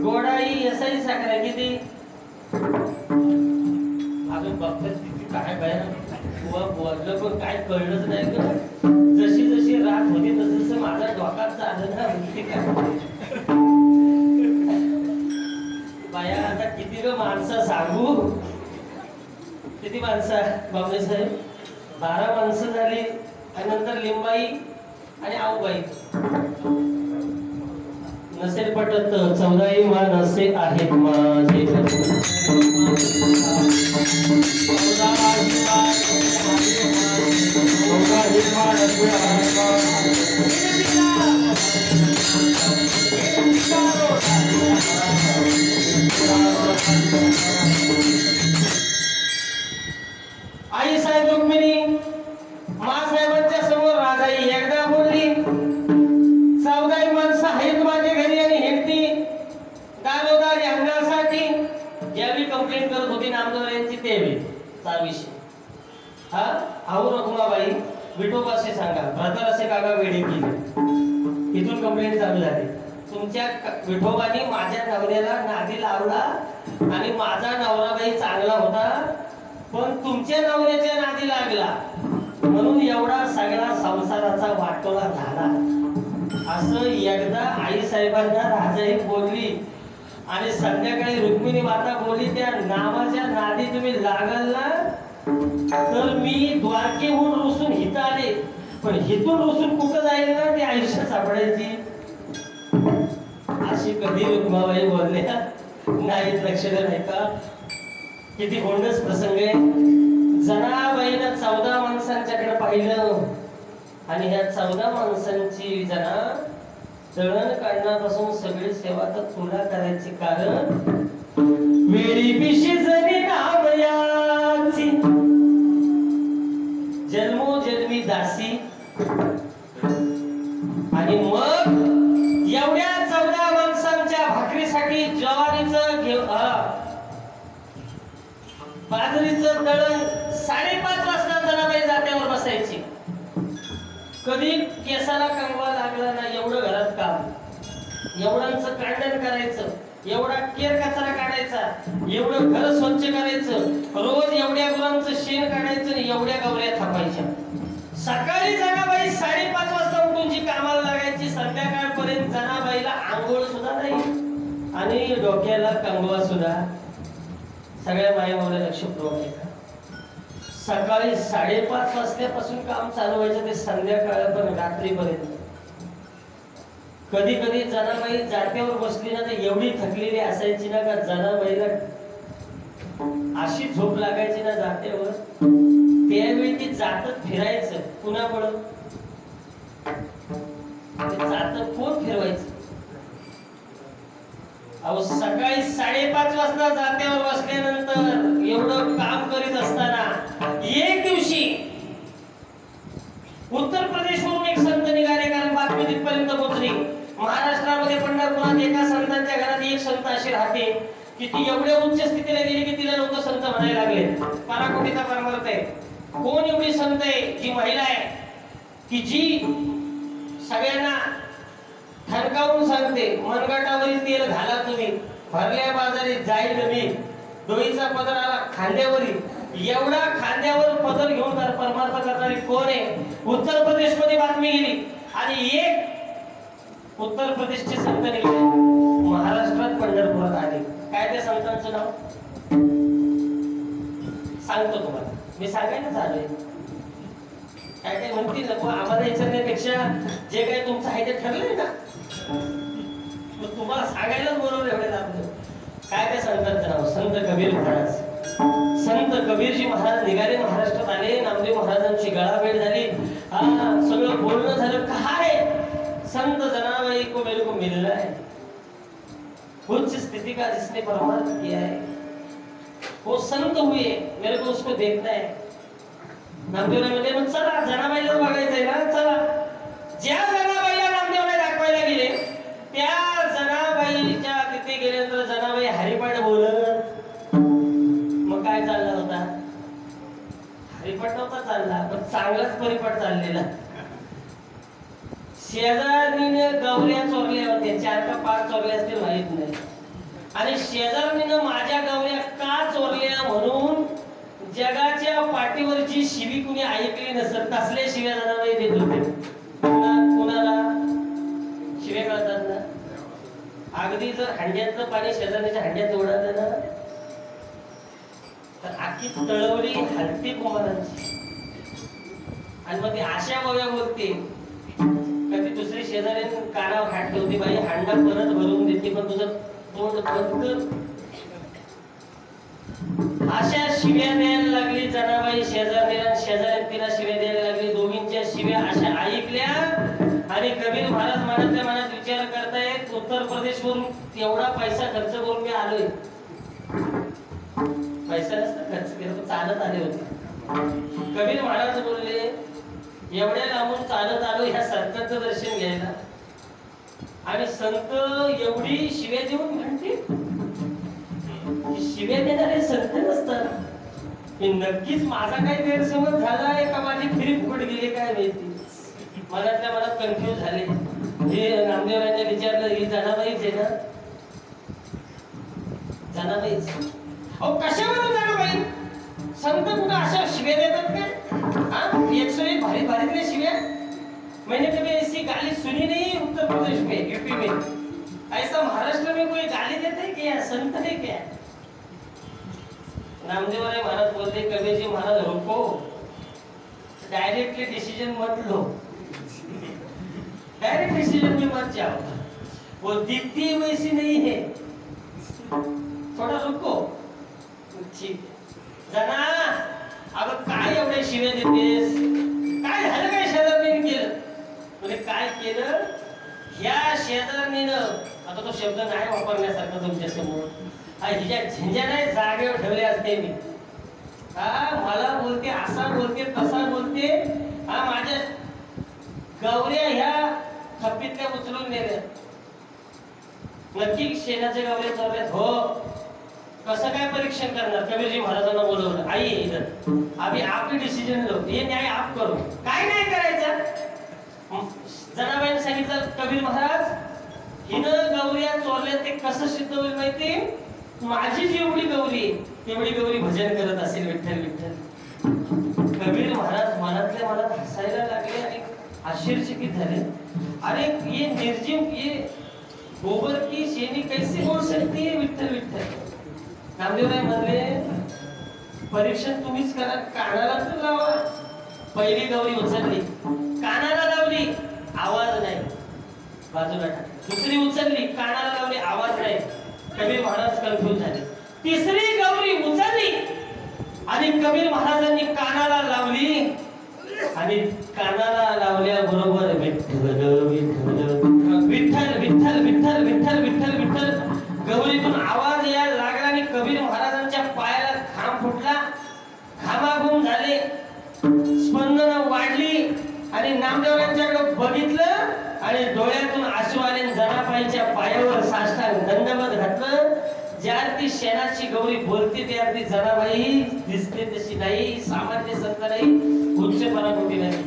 गोडाई यसाई साखरा किती? अजून बघतात किती काय बाहेर बोललं पण काय कळलंच नाही ग. जशी जशी रात होती तसं माझा डोका चाललं ना. बाया आता किती ग माणसं सांगू? किती माणसं बाबले साहेब? 12 माणसं झाली. आणि नंतर लिंबाई आणि आऊबाई. नसेल पटत 14 माणसे आहेत माझे. आई साहेब रुक्मिणी मासाहेबांच्या समोर राजाई एकदा बोलली. 14 माणसं आहेत माझ्या घरी आणि हेंडती दारोदारी अंगासाठी. ज्यावेळी कंप्लेंट करत होती नामदेव यांची त्यावेळी चा विषय. आऊ रखुमाबाई विठोबाशी सांगा भ्रतारासे काका वेडे केले. इथून कंप्लेंट चालू झाली. तुमच्या विठोबानी माझ्या नवऱ्याला नादी लावला आणि माझा नवराबाई चांगला होता पण तुमच्या नवऱ्याच्या नादी लागला म्हणून एवढा सगळा संसाराचा वाटोळा झाला. असं एकदा आई साहेबांना राजाई बोलली आणि संध्याकाळी रुक्मिणी माता बोलली त्या नावाच्या नादी तुम्ही लागल ना तर मी द्वारकेहून रुसून हित आले पण हितून रुसून कुठं जाईल ना ती आयुष्य सापडायची. अशी कधी रुक्माबाई बोलल्या नाही. लक्ष नाही का? किती गोंडस प्रसंग आहे. जनाबाईनं 14 माणसांच्याकडे पाहिलं आणि ह्या 14 माणसांची जना दळण काढण्यापासून सगळी सेवा तर तुला करायची. कारण वेळी पिशी जरी नामयाची जन्मोजन्मी दासी. आणि मग एवढ्या 14 माणसांच्या भाकरीसाठी ज्वारीचं बाजरीचं दळण 5:30 वाजता जनाबाई जात्यावर बसायची. कधी केसाला कंगवा लागला ना एवढं घरात काम. एवढ्यांचं कांडण करायचं, एवढा केर कचरा काढायचा, एवढं घर स्वच्छ करायचं, रोज एवढ्या गुरांचं शेण एवढ्या गौऱ्या थापायच्या. सकाळी जनाबाई 5:30 वाजता उठून जी कामाला लागायची, संध्याकाळपर्यंत जनाबाईला आंघोळ सुद्धा नाही आणि डोक्याला कंगवा सुद्धा. सगळ्या माया मावल्या लक्षपूर्वक ऐका. सकाळी 5:30 वाजल्यापासून काम चालू व्हायचं ते संध्याकाळपर्यंत, रात्रीपर्यंत. कधी कधी जनाबाई जात्यावर बसली ना तर एवढी थकलेली असायची ना का जनाबाईला अशी झोप लागायची ना जात्यावर. त्यावेळी ती जातत फिरायचं पुन्हा पडत. जात कोण फिरवायचं? अहो सकाळी 5:30 वाजता जात्यावर बसल्यानंतर एवढं काम करीत असताना एक दिवशी उत्तर प्रदेशवरून एक संत निघाले. कारण बातमी तिथपर्यंत पोहोचली. महाराष्ट्रामध्ये पंढरपुरात एका संतांच्या घरात एक संत अशी राहते की ती एवढ्या उच्च स्थितीला गेली की तिला लोक संत म्हणायला लागले. पराकोटीचा परमार्थ आहे. कोण एवढी संत आहे? जी महिला आहे की जी सगळ्यांना ठणकावून सांगते, मनगटावरील तेल घाला तुम्ही, भरल्या बाजारी जाईल मी, डोईचा पदर आला खांद्यावरील. एवढा खांद्यावर पदर घेऊन तर परमार्थ करणारी कोण आहे? उत्तर प्रदेश मध्ये बातमी गेली आणि एक उत्तर प्रदेशचे संत निघाले, महाराष्ट्रात पंढरपुरात आले. काय त्या संतांचं नाव सांगतो तुम्हाला. मी सांगायला चालू काय काय म्हणतील नको आम्हाला विचारण्यापेक्षा जे काही तुमचं आहे ते ठरलंय ना, तुम्हाला सांगायलाच बरोबर एवढे लागलं. काय त्या संतांचं नाव? संत कबीर महाराज. संत कबीरजी महाराज निघाले, महाराष्ट्रात आले. नामदेव महाराजांची गळाभेट झाली. सगळं बोलणं झालं. काय संत जनाबाई को मेरे को मिलना है, उच्च स्थिति का जिसने परमार्थ किया है वो संत हुए, मेरे को उसको देखना है. नामदेवराय म्हणजे मग चला जनाबाईला बघायचंय ना, चला. ज्या जनाबाईला नामदेवराय दाखवायला गेले त्या जनाबाईच्या तिथे गेल्यानंतर जनाबाई हरिपाठ बोलत. मग काय चालला होता? हरिपाठ नव्हता चालला, पण चांगलाच परिपाठ चाललेला. शेजारीने गौऱ्या चोरल्या होत्या, 4 का 5 चोरल्या असतील माहित नाही. आणि शेजारीने माझ्या गौऱ्या का चोरल्या म्हणून जगाच्या पाठीवरची शिवी कुणी ऐकली नसेल तसल्या शिव्या जनाबाई देत होते. कुणाला शिव्या कळतात ना? अगदी जर हंड्यातलं पाणी शेजाऱ्याच्या हंड्यात उडालं ना तर आखी तळवली हलती कुमारांची. आणि मग ती अशा बघा बोलते का ती दुसरी शेजाऱ्याने कानावर हात ठेवते, बाई हांडा परत भरून देते पण तुझं तोंड बंद कर. अशा शिव्या द्यायला लागली जनाबाई शेजाऱ्याला, शेजाऱ्यात तिला शिव्या द्यायला लागली. दोघींच्या शिव्या अशा ऐकल्या आणि कबीर महाराज मनातल्या मनात विचार करतायत, उत्तर प्रदेश वरून एवढा पैसा खर्च करून मी आलोय. पैसा नसता खर्च केला तर चालत आले होते. कबीर महाराज बोलले, एवढ्या लांबून चालत आलो ह्या संतांचं दर्शन घ्यायला आणि संत एवढी शिव्या देऊन म्हणते. शिव्या देणारे संत नसतात. हे नक्कीच माझा काही गैरसमज झालाय का माझी फिरी फुकट गेली काय माहिती. मनातल्या मनात कन्फ्युज झाले. हे नामदेवरायांना विचारलं, ही जनाबाईच आहे ना? जनाबाईच. अहो कशावरून जनाबाई? संत कुठं अशा शिव्या देतात काय? 101 भारी भारीतल्या शिव्या. मैंने कभी ऐसी गाली सुनी नहीं उत्तर प्रदेश में, यूपी में. ऐसा महाराष्ट्र में कोई गाली देता है क्या? संत है क्या? नामदेवराय महाराज बोलते, कबीरजी महाराज रुको, डायरेक्टली डिसीजन मत लो, डायरेक्ट डिसीजन में मत जाओ, वो दिखती है वैसी नहीं है, थोड़ा रुको. ठीक जना, अब काय एवढे शिव्या देतेस? काय झालं? काय शेजारणीने केलं? म्हणजे काय केलं? ह्या शेजारणीनं, आता तो शब्द नाही वापरण्यासारखा तुमच्या समोर, हिच्या झिंज्या नाही जागेवर ठेवले असते मी. मला बोलते, असा बोलते, तसा बोलते. माझ्या गौऱ्या ह्या थप्पीतल्या उचलून नेल्या. नक्की शेणाच्या गौऱ्या चोरल्यात? हो. कसं काय परीक्षण करणार? कबीरजी महाराजांना बोलवलं, आई इधर अभी आप ही डिसिजन लो, ये न्याय आप करो. काय नाही करायचं? जनाबाईने सांगितलं, कबीर महाराज हिनं गौऱ्या चोरल्या ते कसं सिद्ध होईल माहिती? माझी जेवढी गौरी तेवढी गौरी भजन करत असेल विठ्ठल विठ्ठल. आश्चर्यचकित झाले। अरे ये निर्जीव, ये गोबर की शेणी कैसे बोल सकती है विठ्ठल विठ्ठल? नामदेवराय म्हणले परीक्षण तुम्हीच करा, कानाला तर लावा। पहिली गौरी उचलली, कानाला लावली, आवाज नाही, बाजूला टाक। दुसरी उचलली, कानाला लावली, आवाज नाही, कबीर महाराज कन्फ्यूज झाले। तिसरी गौरी उचलली आणि कबीर महाराजांनी कानाला लावली आणि कानाला लावल्याबरोबर विठ्ठल विठ्ठल विठ्ठल विठ्ठल विठ्ठल विठ्ठल विठ्ठल विठ्ठल गौरीतून आवाज यायला लागला आणि कबीर महाराजांच्या पायाला घाम फुटला, घामाघूम झाले, स्पंदन वाढली आणि नामदेवरांच्याकडे बघितलं आणि डोळ्यातून आसू आले। जनाबाईच्या पायावर साष्टांग दंडवत घातलं। ज्या ती शेणाची गौरी बोलते त्या ती जनाबाई दिसते तशी नाही, सामान्य संत नाही, उच्च पराभूती नाही।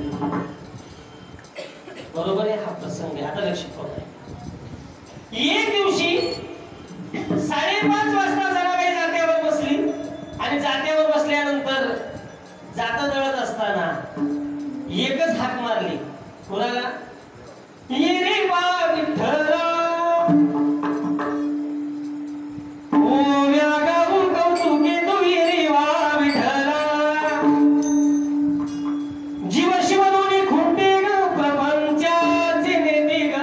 बरोबर आहे, हा प्रसंग आहे। आता लक्षात ठेवा। एक दिवशी 5:30 वाजता जनाबाई जात्यावर बसली आणि जात्यावर बसल्यानंतर जाता दळत असताना एकच हाक मारली। कोणाला? ये रे बा विठ्ठला, ओव्या गाऊ कौतुके तू ये रे बा विठ्ठला, जीव शिव दोन्ही खुंटे ग प्रपंचाचे नेते ग,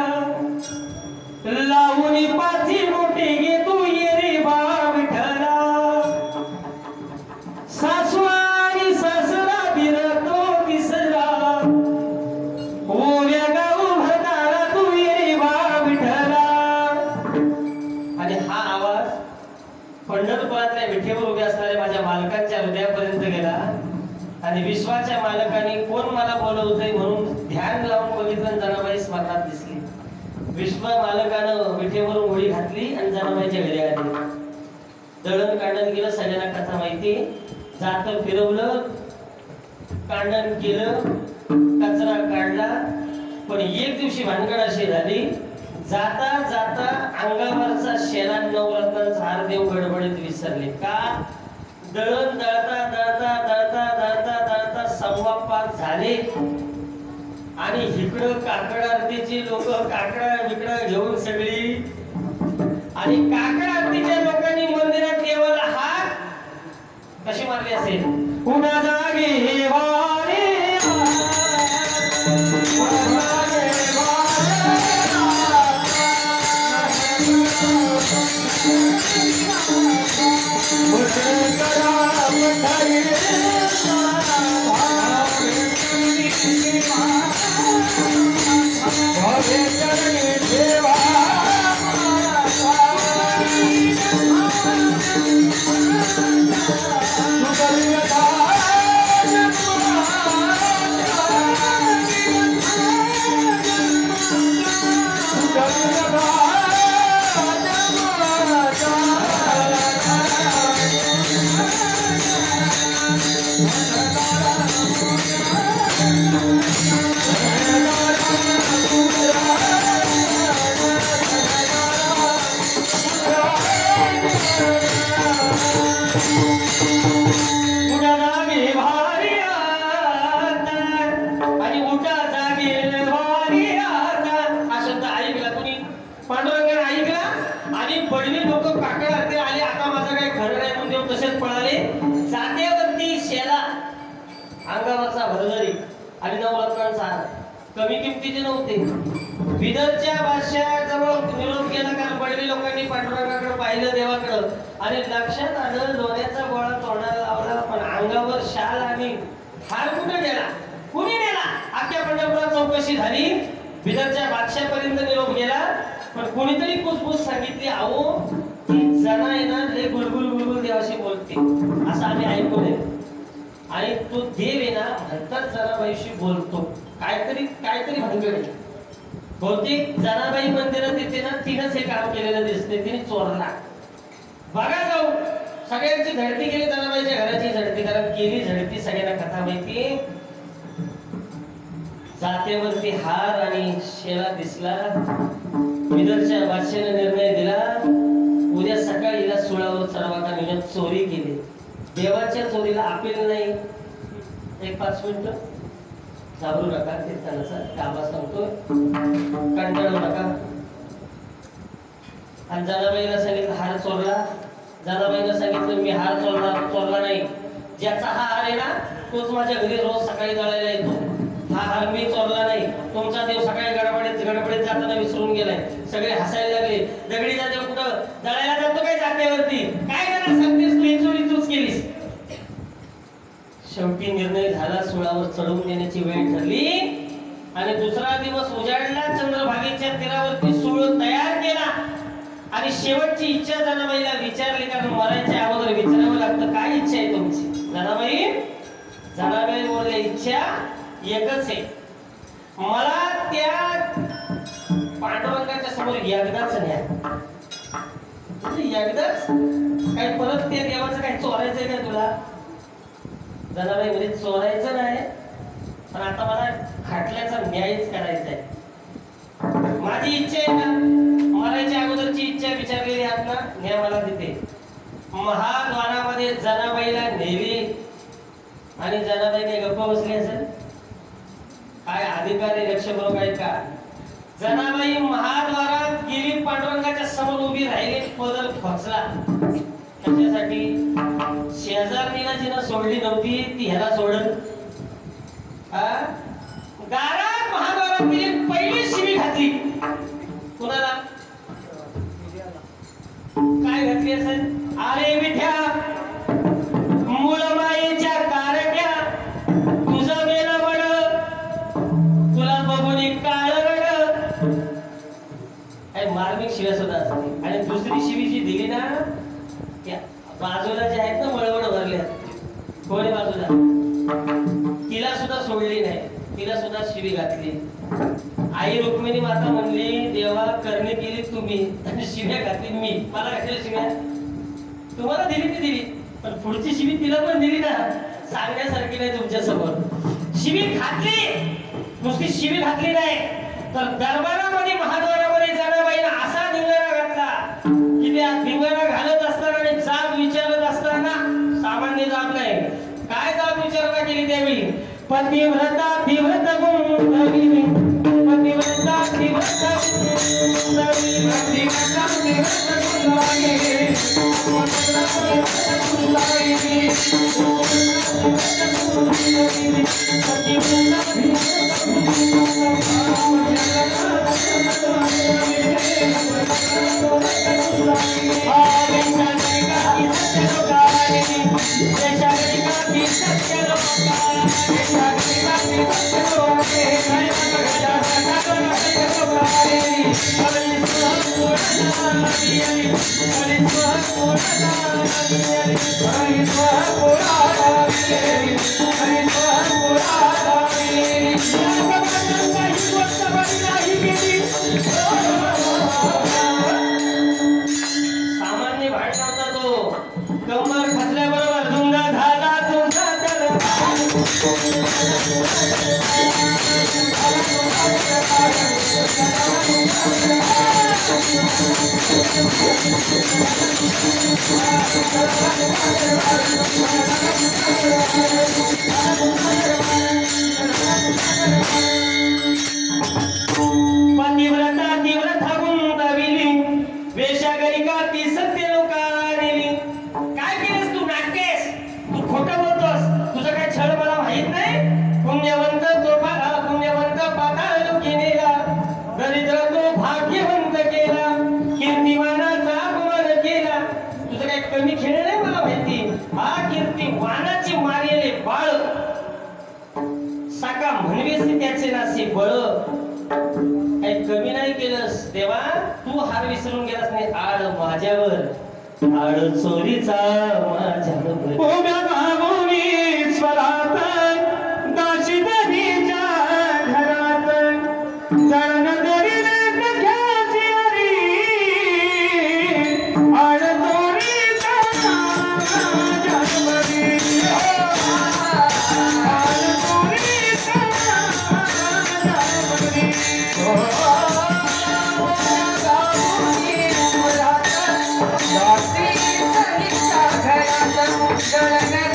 लावून पाची मोठे गे तू ये रे बा विठ्ठला, सासू आणि सासरा बिरतो तिसरा, ओव्या गाऊ भरताना तू ये रे बा विठ्ठला। आणि हा आवाज पंढरपुरातल्या विठेवर उभे असणाऱ्या माझ्या मालकांच्या हृदयापर्यंत गेला आणि विश्वाच्या मालकाने कोण मला बोलवतंय म्हणून ध्यान लावून बघितलं, जनाबाई स्मरणात दिसली। विश्व मालकानं विठेवरून उडी घातली आणि जनाबाईच्या घरी आली। दळण कांडण केलं, सगळ्यांना कथा माहिती। जात फिरवलं, कांडण केलं, कचरा काढला, पण एक दिवशी भानगड अशी झाली, जाता जाता अंगावरचा शेणा नवरत्नांचा हार देव गडबडीत विसरले। का? दळण दळता दळता दळता दळता दळता 5:15 झाले आणि इकडं काकड आरतीची लोक काकडा बिकडा घेऊन सगळी, आणि काकड आरतीच्या लोकांनी मंदिरात देवाला हाक कशी मारली असेल? उडा जागे वारे कमी किमतीचे नव्हते। बिदरच्या बादशाहाजवळ निरोप केला, कारण पडवी लोकांनी पांडुरंगाकडे पाहिलं, देवाकडे, आणि लक्षात आलं लोण्याचा गोळा तोंडाला लावला, पण अंगावर शाल आणि हार कुठे गेला? कुणी नेला? अख्ख्या पंढरपुरात चौकशी झाली, बिदरच्या बादशाहापर्यंत निरोप गेला, पण कोणीतरी कुसबुस सांगितली, अहो ती जना आहे ना, लय गुलगुल गुलगुल देवाशी बोलते, असं आम्ही ऐकून आहे। आणि तो देव आहे ना म्हणतात जनाबाईशी बोलतो, काहीतरी भानगड आहे। बहुतेक जनाबाई मंदिरात येते ना, तिनंच हे काम केलेलं दिसते, तिने चोरला। बघा जाऊ, सगळ्यांची झडती केली, जनाबाईच्या घराची झडती, कारण केली झडती सगळ्यांना कथा माहिती। जातेवरती हार आणि शेला दिसला। बिदरच्या बादशाहाने निर्णय दिला, उद्या सकाळी हिला सुळावर चढवा, कारण चोरी केली। देवाच्या चोरीला अपील नाही। एक 5 मिनिट घाबरू नका, कीर्तनाचा काबा सांगतोय, कंटाळू नका. आणि जनाबाईला सांगितलं हार चोरला, जनाबाईला सांगितलं मी हार चोरला नाही. ज्याचा हा हार आहे ना तोच माझ्या घरी रोज सकाळी दळायला येतो. हा हार मी चोरला नाही. तुमचा देव सकाळी गडबडीत जाताना विसरून गेलाय. सगळे हसायला लागले. दगडीचा देव कुठं दळायला जातो काय जात्यावरती? काय करणार सांगतेस तू? ही चोरी तूच केलीस. शेवटी निर्णय झाला, सुळावर चढवून देण्याची वेळ ठरली आणि दुसरा दिवस उजाडला. चंद्रभागेच्या तीरावरती सूळ तयार केला आणि शेवटची इच्छा जनाबाईला विचारली, कारण मरायच्या अगोदर विचारावं लागतं काय इच्छा आहे तुमची. जनाबाई बोलले इच्छा एकच आहे, मला त्या पांडुरंगाच्या समोर एकदाच न्या. एकदाच काय परत त्या देवाचं काय चोरायचंय का तुला? जनाबाई म्हणजे चोरायचं नाही, पण आता मला खाटल्याचा न्यायच करायचा आहे. माझी इच्छा आहे ना, मरायच्या अगोदरची इच्छा विचारलेली आहात ना, न्या मला तिथे. महाद्वारामध्ये जनाबाईला नेली आणि जनाबाई काही गप्पा बसली असेल? काय अधिकारी रक्षक आहेत का? जनाबाई महाद्वारात गेली, पांडुरंगाच्या समोर उभी राहिली, पदर खोचला. कशासाठी? शेजारणीला जिनं सोडली नव्हती ती ह्याला सोडल. दारात महाद्वारात गेली, पहिली शिवी घातली. कुणाला? काय घातली असेल? अरे विठ्या मूळ मायेच्या कारट्या, तुझं बेला बड, तुला बघून काळ रड. काय मार्मिक शिव्या सुद्धा असते. आणि दुसरी शिवी जी दिली ना, त्या बाजूला जे आहेत ना वळवळ भरल्या, कोणी बाजूला, तिला सुद्धा सोडली नाही, तिला सुद्धा शिवी घातली. आई रुक्मिणी माता म्हणली देवा करणी केली तुम्ही आणि शिव्या घातली मी. मला कशाला शिव्या? तुम्हाला दिली ती दिली, पण पुढची शिवी तिला पण दिली ना, सांगण्यासारखी नाही तुमच्या समोर. शिवी घातली, नुसती शिवी घातली नाही तर दरबारामध्ये महाद्वारामध्ये जनाबाईला असा धिंगाणा घातला की त्या धिंगाणा घालत असताना आणि जाब विचारत असताना, सामान्य जाब नाही, काय जाब विचारणा केली त्यावेळी? पतिव्रता तीव्रत गुणविनी, पतिव्रता तीव्रत गुणविनी, पतिव्रता तीव्रत गुणविनी, सामान्य भाड नव्हता तो. कमर खचल्याबरोबर धुंगा झाला तुझा पतिव्रता तीव्रता गुंतविली, वेश्यागरिका ती सत्य लोकाला नेली. काय केलंस तू? नाटकेस, तू खोटं बोलतोस, तुझं काय छळ मला माहित नाही. पुण्यवंत पाताळ लोकी नेला, दरिद्र तो भाग्यवंत केला, कीर्तिवानाचा अपमान केला. तुझं काय कमी खेळ नाही मला माहिती. हा कीर्तिवानाची मारलेले बाळ, साका म्हणवेस त्याचे नासे बळ. काही कमी नाही केलंस देवा, तू हार विसरून गेलास नाही. आळ माझ्यावर, आळ चोरीचा माझ्यावर. उभ्या भागोनी स्वरात दाशी दरीच्या घरात, जळण दरीने प्रख्याची हरी, आळ चोरीचा माझ्यावरी, आळ चोरीचा माझ्यावरी. दासी दरीच्या घरात, जळण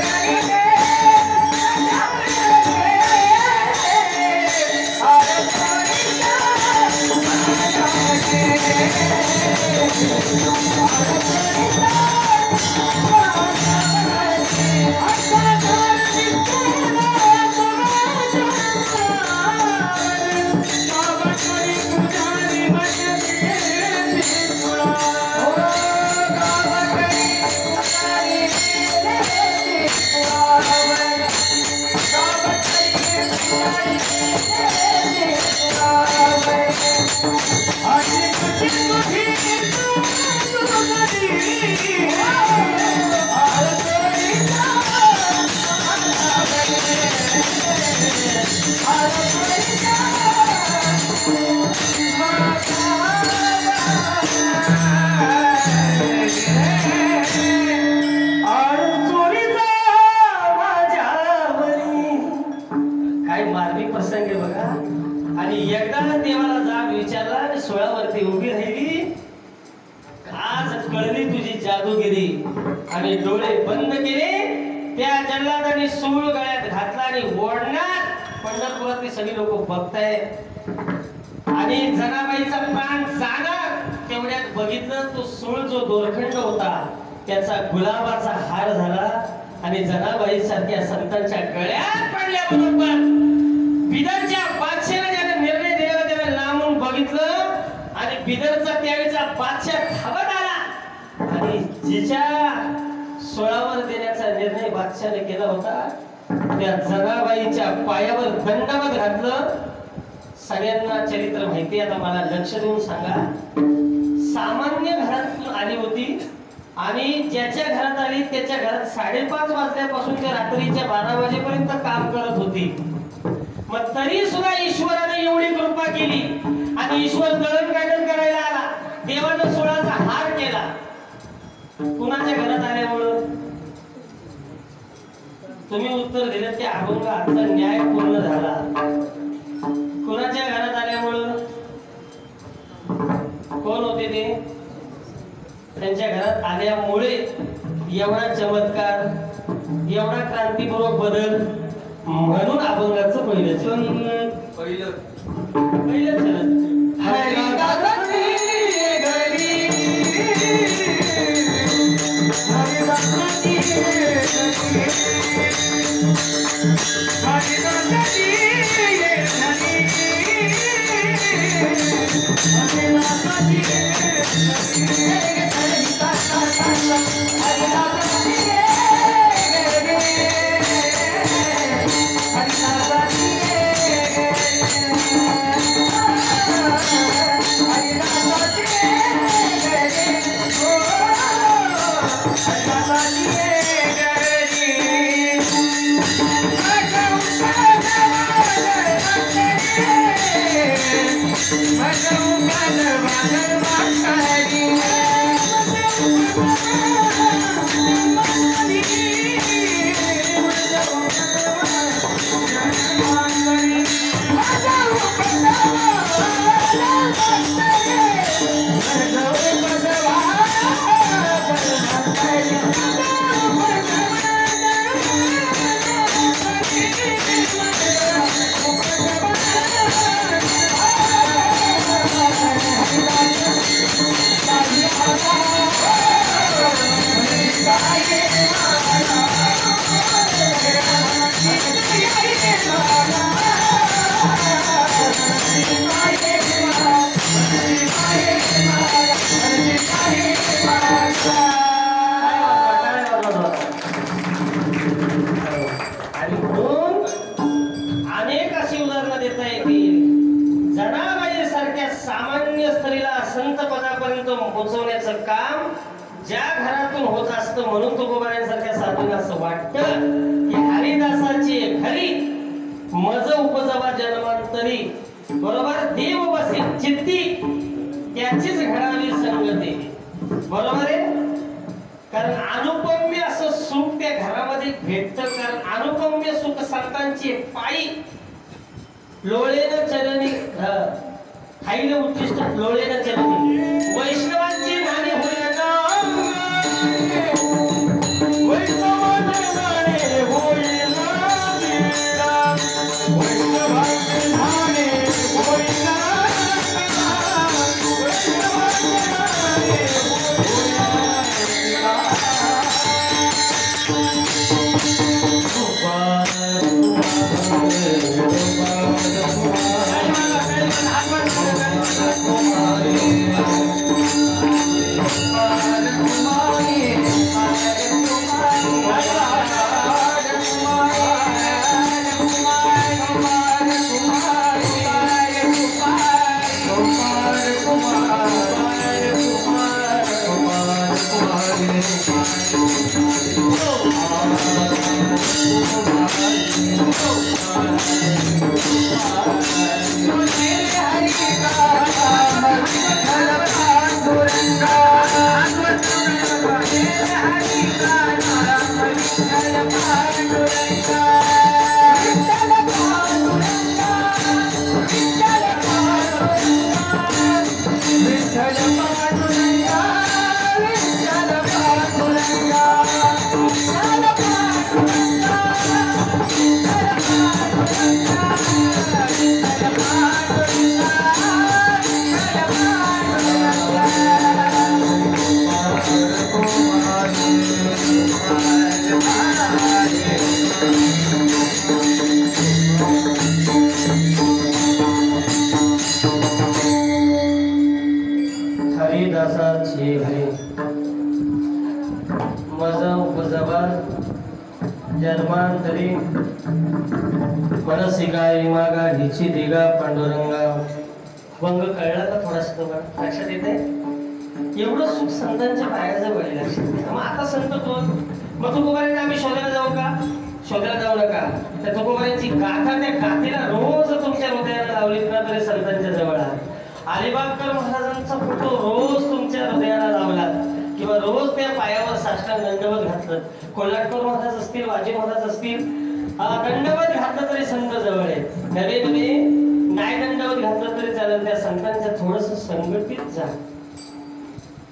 उचलला आणि सूळ गळ्यात घातला आणि ओढणार. पंढरपुरातली सगळी लोक बघतायत आणि जनाबाईचा प्राण जाणार. तेवढ्यात बघितलं तो सूळ जो दोरखंड होता त्याचा गुलाबाचा हार झाला आणि जनाबाई सारख्या संतांच्या गळ्यात पडल्याबरोबर बिदरच्या बादशाहाने ज्याने निर्णय दिला त्याने लांबून बघितलं आणि बिदरचा त्यावेळेचा बादशाह धावत आला आणि जिच्या सोळावर देण्याचा निर्णय बादशाहाने केला होता त्या जनाबाईच्या पायावर दंडवत घातलं. सगळ्यांना चरित्र माहिती आता मला लक्ष देऊन सांगा. सामान्य घरातून आली होती आणि ज्याच्या घरात आली त्याच्या घरात 5:30 वाजल्यापासून ते रात्रीच्या 12 वाजेपर्यंत काम करत होती. मग तरी सुद्धा ईश्वराने एवढी कृपा केली आणि ईश्वर दळणकांडण करायला आला. देवानं सोळाचा हार केला. कुणाच्या घरात आल्यामुळं तुम्ही उत्तर दिलं त्या अभंगाचा न्याय पूर्ण झाला. कुणाच्या घरात आल्यामुळं कोण होते ते? त्यांच्या घरात आल्यामुळे एवढा चमत्कार एवढा क्रांतीपूर्वक बदल. म्हणून अभंगाचं पहिलं चरण पोहोचवण्याचं काम ज्या घरातून होत असतं. म्हणून तुकोबारायांसारख्या साधूंना असं वाटतं की हरिदासाची खरी मज उपजवा जन्मांतरी बरोबर देव बसे चित्ती त्याचीच घडावी संगती. बरोबर आहे. कारण अनुपम्य असं सुख त्या घरामध्ये भेटतं. कारण अनुपम्य सुख संतांची पायी लोळेन चरणी खाईल उच्चिष्ट लोळेन चरणी वैष्णवांची नाणी होईल विठ्ठल हरी मनसी गाई मागा हिची दिगा पांडुरंगा. भंग कळला का थोडासा तुम्हाला लक्षात येते? एवढं सुख संतांच्या पायाजवळ आहे लक्षात येते. मग आता संत कोण? मग तुकोबारांना आम्ही शोधायला जाऊ का? शोधायला जाऊ नका. त्या तुकोबारांची गाथा, त्या गाथेला रोज तुमच्या हृदयाला लावलीत ना तरी संतांच्या जवळ आहात. अलिबागकर महाराजांचा फोटो रोज तुमच्या हृदयाला लावला किंवा रोज त्या पायावर साष्टांग दंडवत घातलं. कोल्हाटकर महाराज असतील, वाजी महाराज असतील, दंडवत घातलं तरी संत जवळ आहे. नवे नवे नाही दंडवत घातलं तरी चालेल, त्या संतांच्या थोडस संगतीत जा.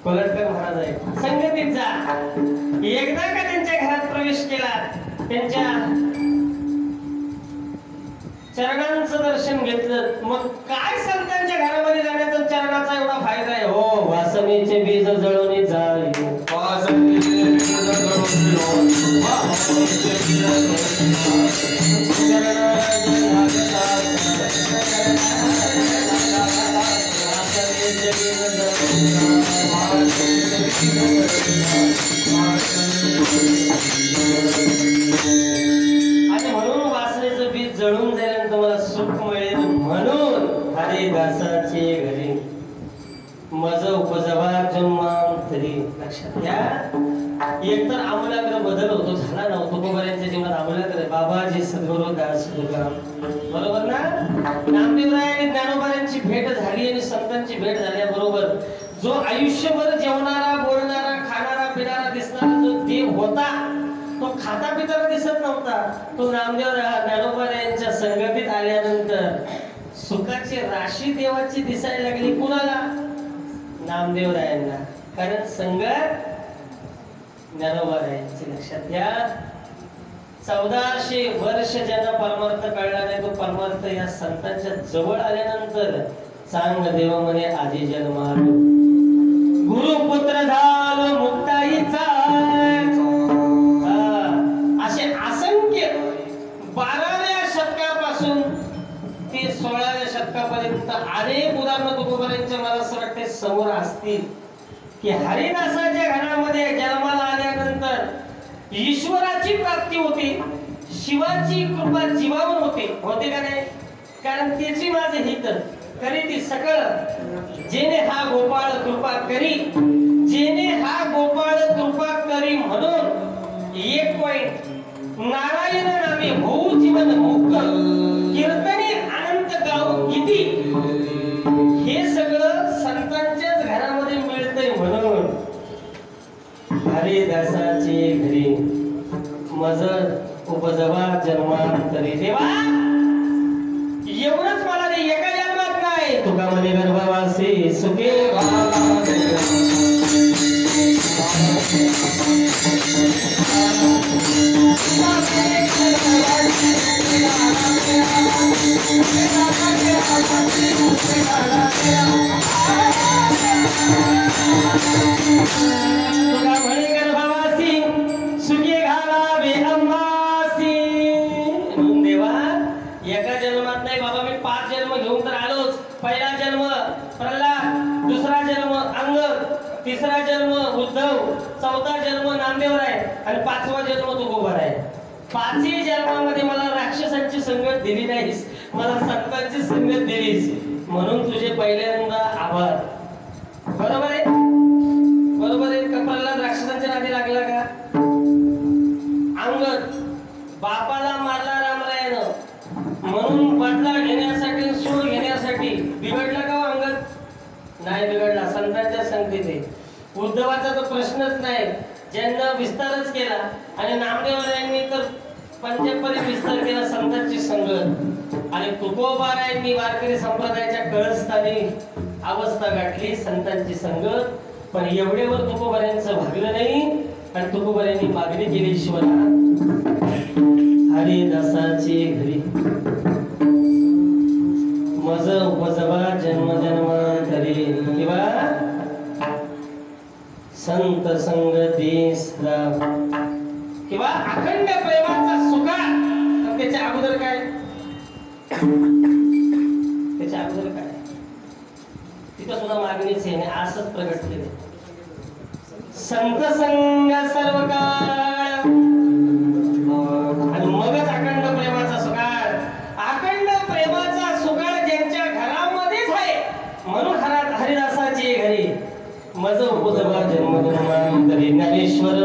कोल्हाटकर महाराज आहे, संगतीत जा. एकदा का त्यांच्या घरात प्रवेश केला, त्यांच्या चरणांचं दर्शन घेतलं, मग काय संतांच्या घरामध्ये जाण्याचा चरणाचा एवढा फायदा आहे. हो, वासनेचे बीज जळून जाईल, वासनेचे बीज जळून आणि म्हणून वासनेचं बीज जळून जाईल, तुम्हाला सुख मिळेल. म्हणून हरिदासाचे घरी मज उपजवा जन्मांतरी. लक्षात घ्या, एकतर आमूलाग्र बदल होतो, झाला नव्हतो तुकोबारांच्या जीवनात आमूलाग्र. बाबाजी सद्गुरू दास तुकाराम, बरोबर ना? नामदेवराय आणि ज्ञानोबारांची भेट झाली आणि संतांची भेट झाल्याबरोबर जो आयुष्यभर जेवणारा, बोलणारा, खाणारा, पिणारा दिसणारा जो देव होता, तो खाता पिताना दिसत नव्हता. तो नामदेव ज्ञानोबा यांच्या संगतीत आल्यानंतर सुखाची राशी देवाची दिसायला लागली. कुणाला? नामदेवरायांना. कारण संगत ज्ञानोबारायांची. लक्षात घ्या, 1400 वर्ष ज्यांना परमार्थ कळला नाही, तो परमार्थ या संतांच्या जवळ आल्यानंतर सांग देव म्हणे आधी जन्मालो, गुरुपुत्र झालो मुक्ताईचा. असे असंख्य 12व्या शतकापासून ते 16व्या शतकापर्यंत अनेक उदाहरणं तुकोबारांच्या मला असं वाटते समोर असतील की हरिदासाच्या घरामध्ये जन्माला आल्यानंतर ईश्वराची प्राप्ती होती, शिवाची कृपा जीवावर होते. होते का नाही? कारण त्याची माझे हित करी ती सकळ, जेने हा गोपाळ कृपा करी, जेने हा गोपाळ कृपा करी. म्हणून एक पॉइंट, नारायण नामे होऊ जीवन मुक्त, कीर्तने अनंत गाव किती. हे सगळं संतांच्याच घरामध्ये मिळतंय. म्हणून हरिदासाची घरी मज उपजवा जन्मांतरी. देवा एवढंच मला नाही, एका जन्मात नाही. तुका म्हणे गर्भवासी सुखे तुका म्हणे गर्भवासी सुखे घालावे अंबासी. म्हणून देवा एका जन्मात नाही बाबा, मी 5 जन्म घेऊन तर आलोच. पहिला जन्म प्रल्हाद, दुसरा जन्म अंगद, तिसरा जन्म उद्धव, चौथा जन्म नामदेवराय आणि 5वा जन्म तुकोबाराय. 5ही जन्मामध्ये मला राक्षसांची संगत दिली नाहीस, मला संतांची संगत दिलीस. म्हणून तुझे पहिल्यांदा आभार. बरोबर आहे, बरोबर आहे का? प्रल्हाद राक्षसांच्या नादी लागला का? अंगद बापाला मारला रामरायानं, म्हणून बदला घेण्यासाठी, सूड घेण्यासाठी बिघडला का अंगद? नाही बिघडला, संतांच्या संगतीने. उद्धवाचा तर प्रश्नच नाही, ज्यांना विस्तारच केला. आणि नामदेवरायांनी तर पंचपरी विस्तार केला, संतांची संगत. आणि तुकोबारायांनी वारकरी संप्रदायाच्या कळस्थानी अवस्था गाठली, संतांची संगत. पण एवढेवर तुकोबारायांचं भागलं नाही आणि तुकोबारायांनी मागणी केली ईश्वरा, हरिदासाची घरी मज उपजवा जन्म जन्मांतरी. किंवा संत संगतीस किंवा अखंड प्रेमाचा सुखा. त्याच्या अगोदर काय? त्याच्या अगोदर काय? तिथं सुद्धा मागणीच आहे, असंच प्रगट केले. संत संग सर्व काळ आणि मग मज उपदवा जन्मजन्मांतरी ज्ञानेश्वर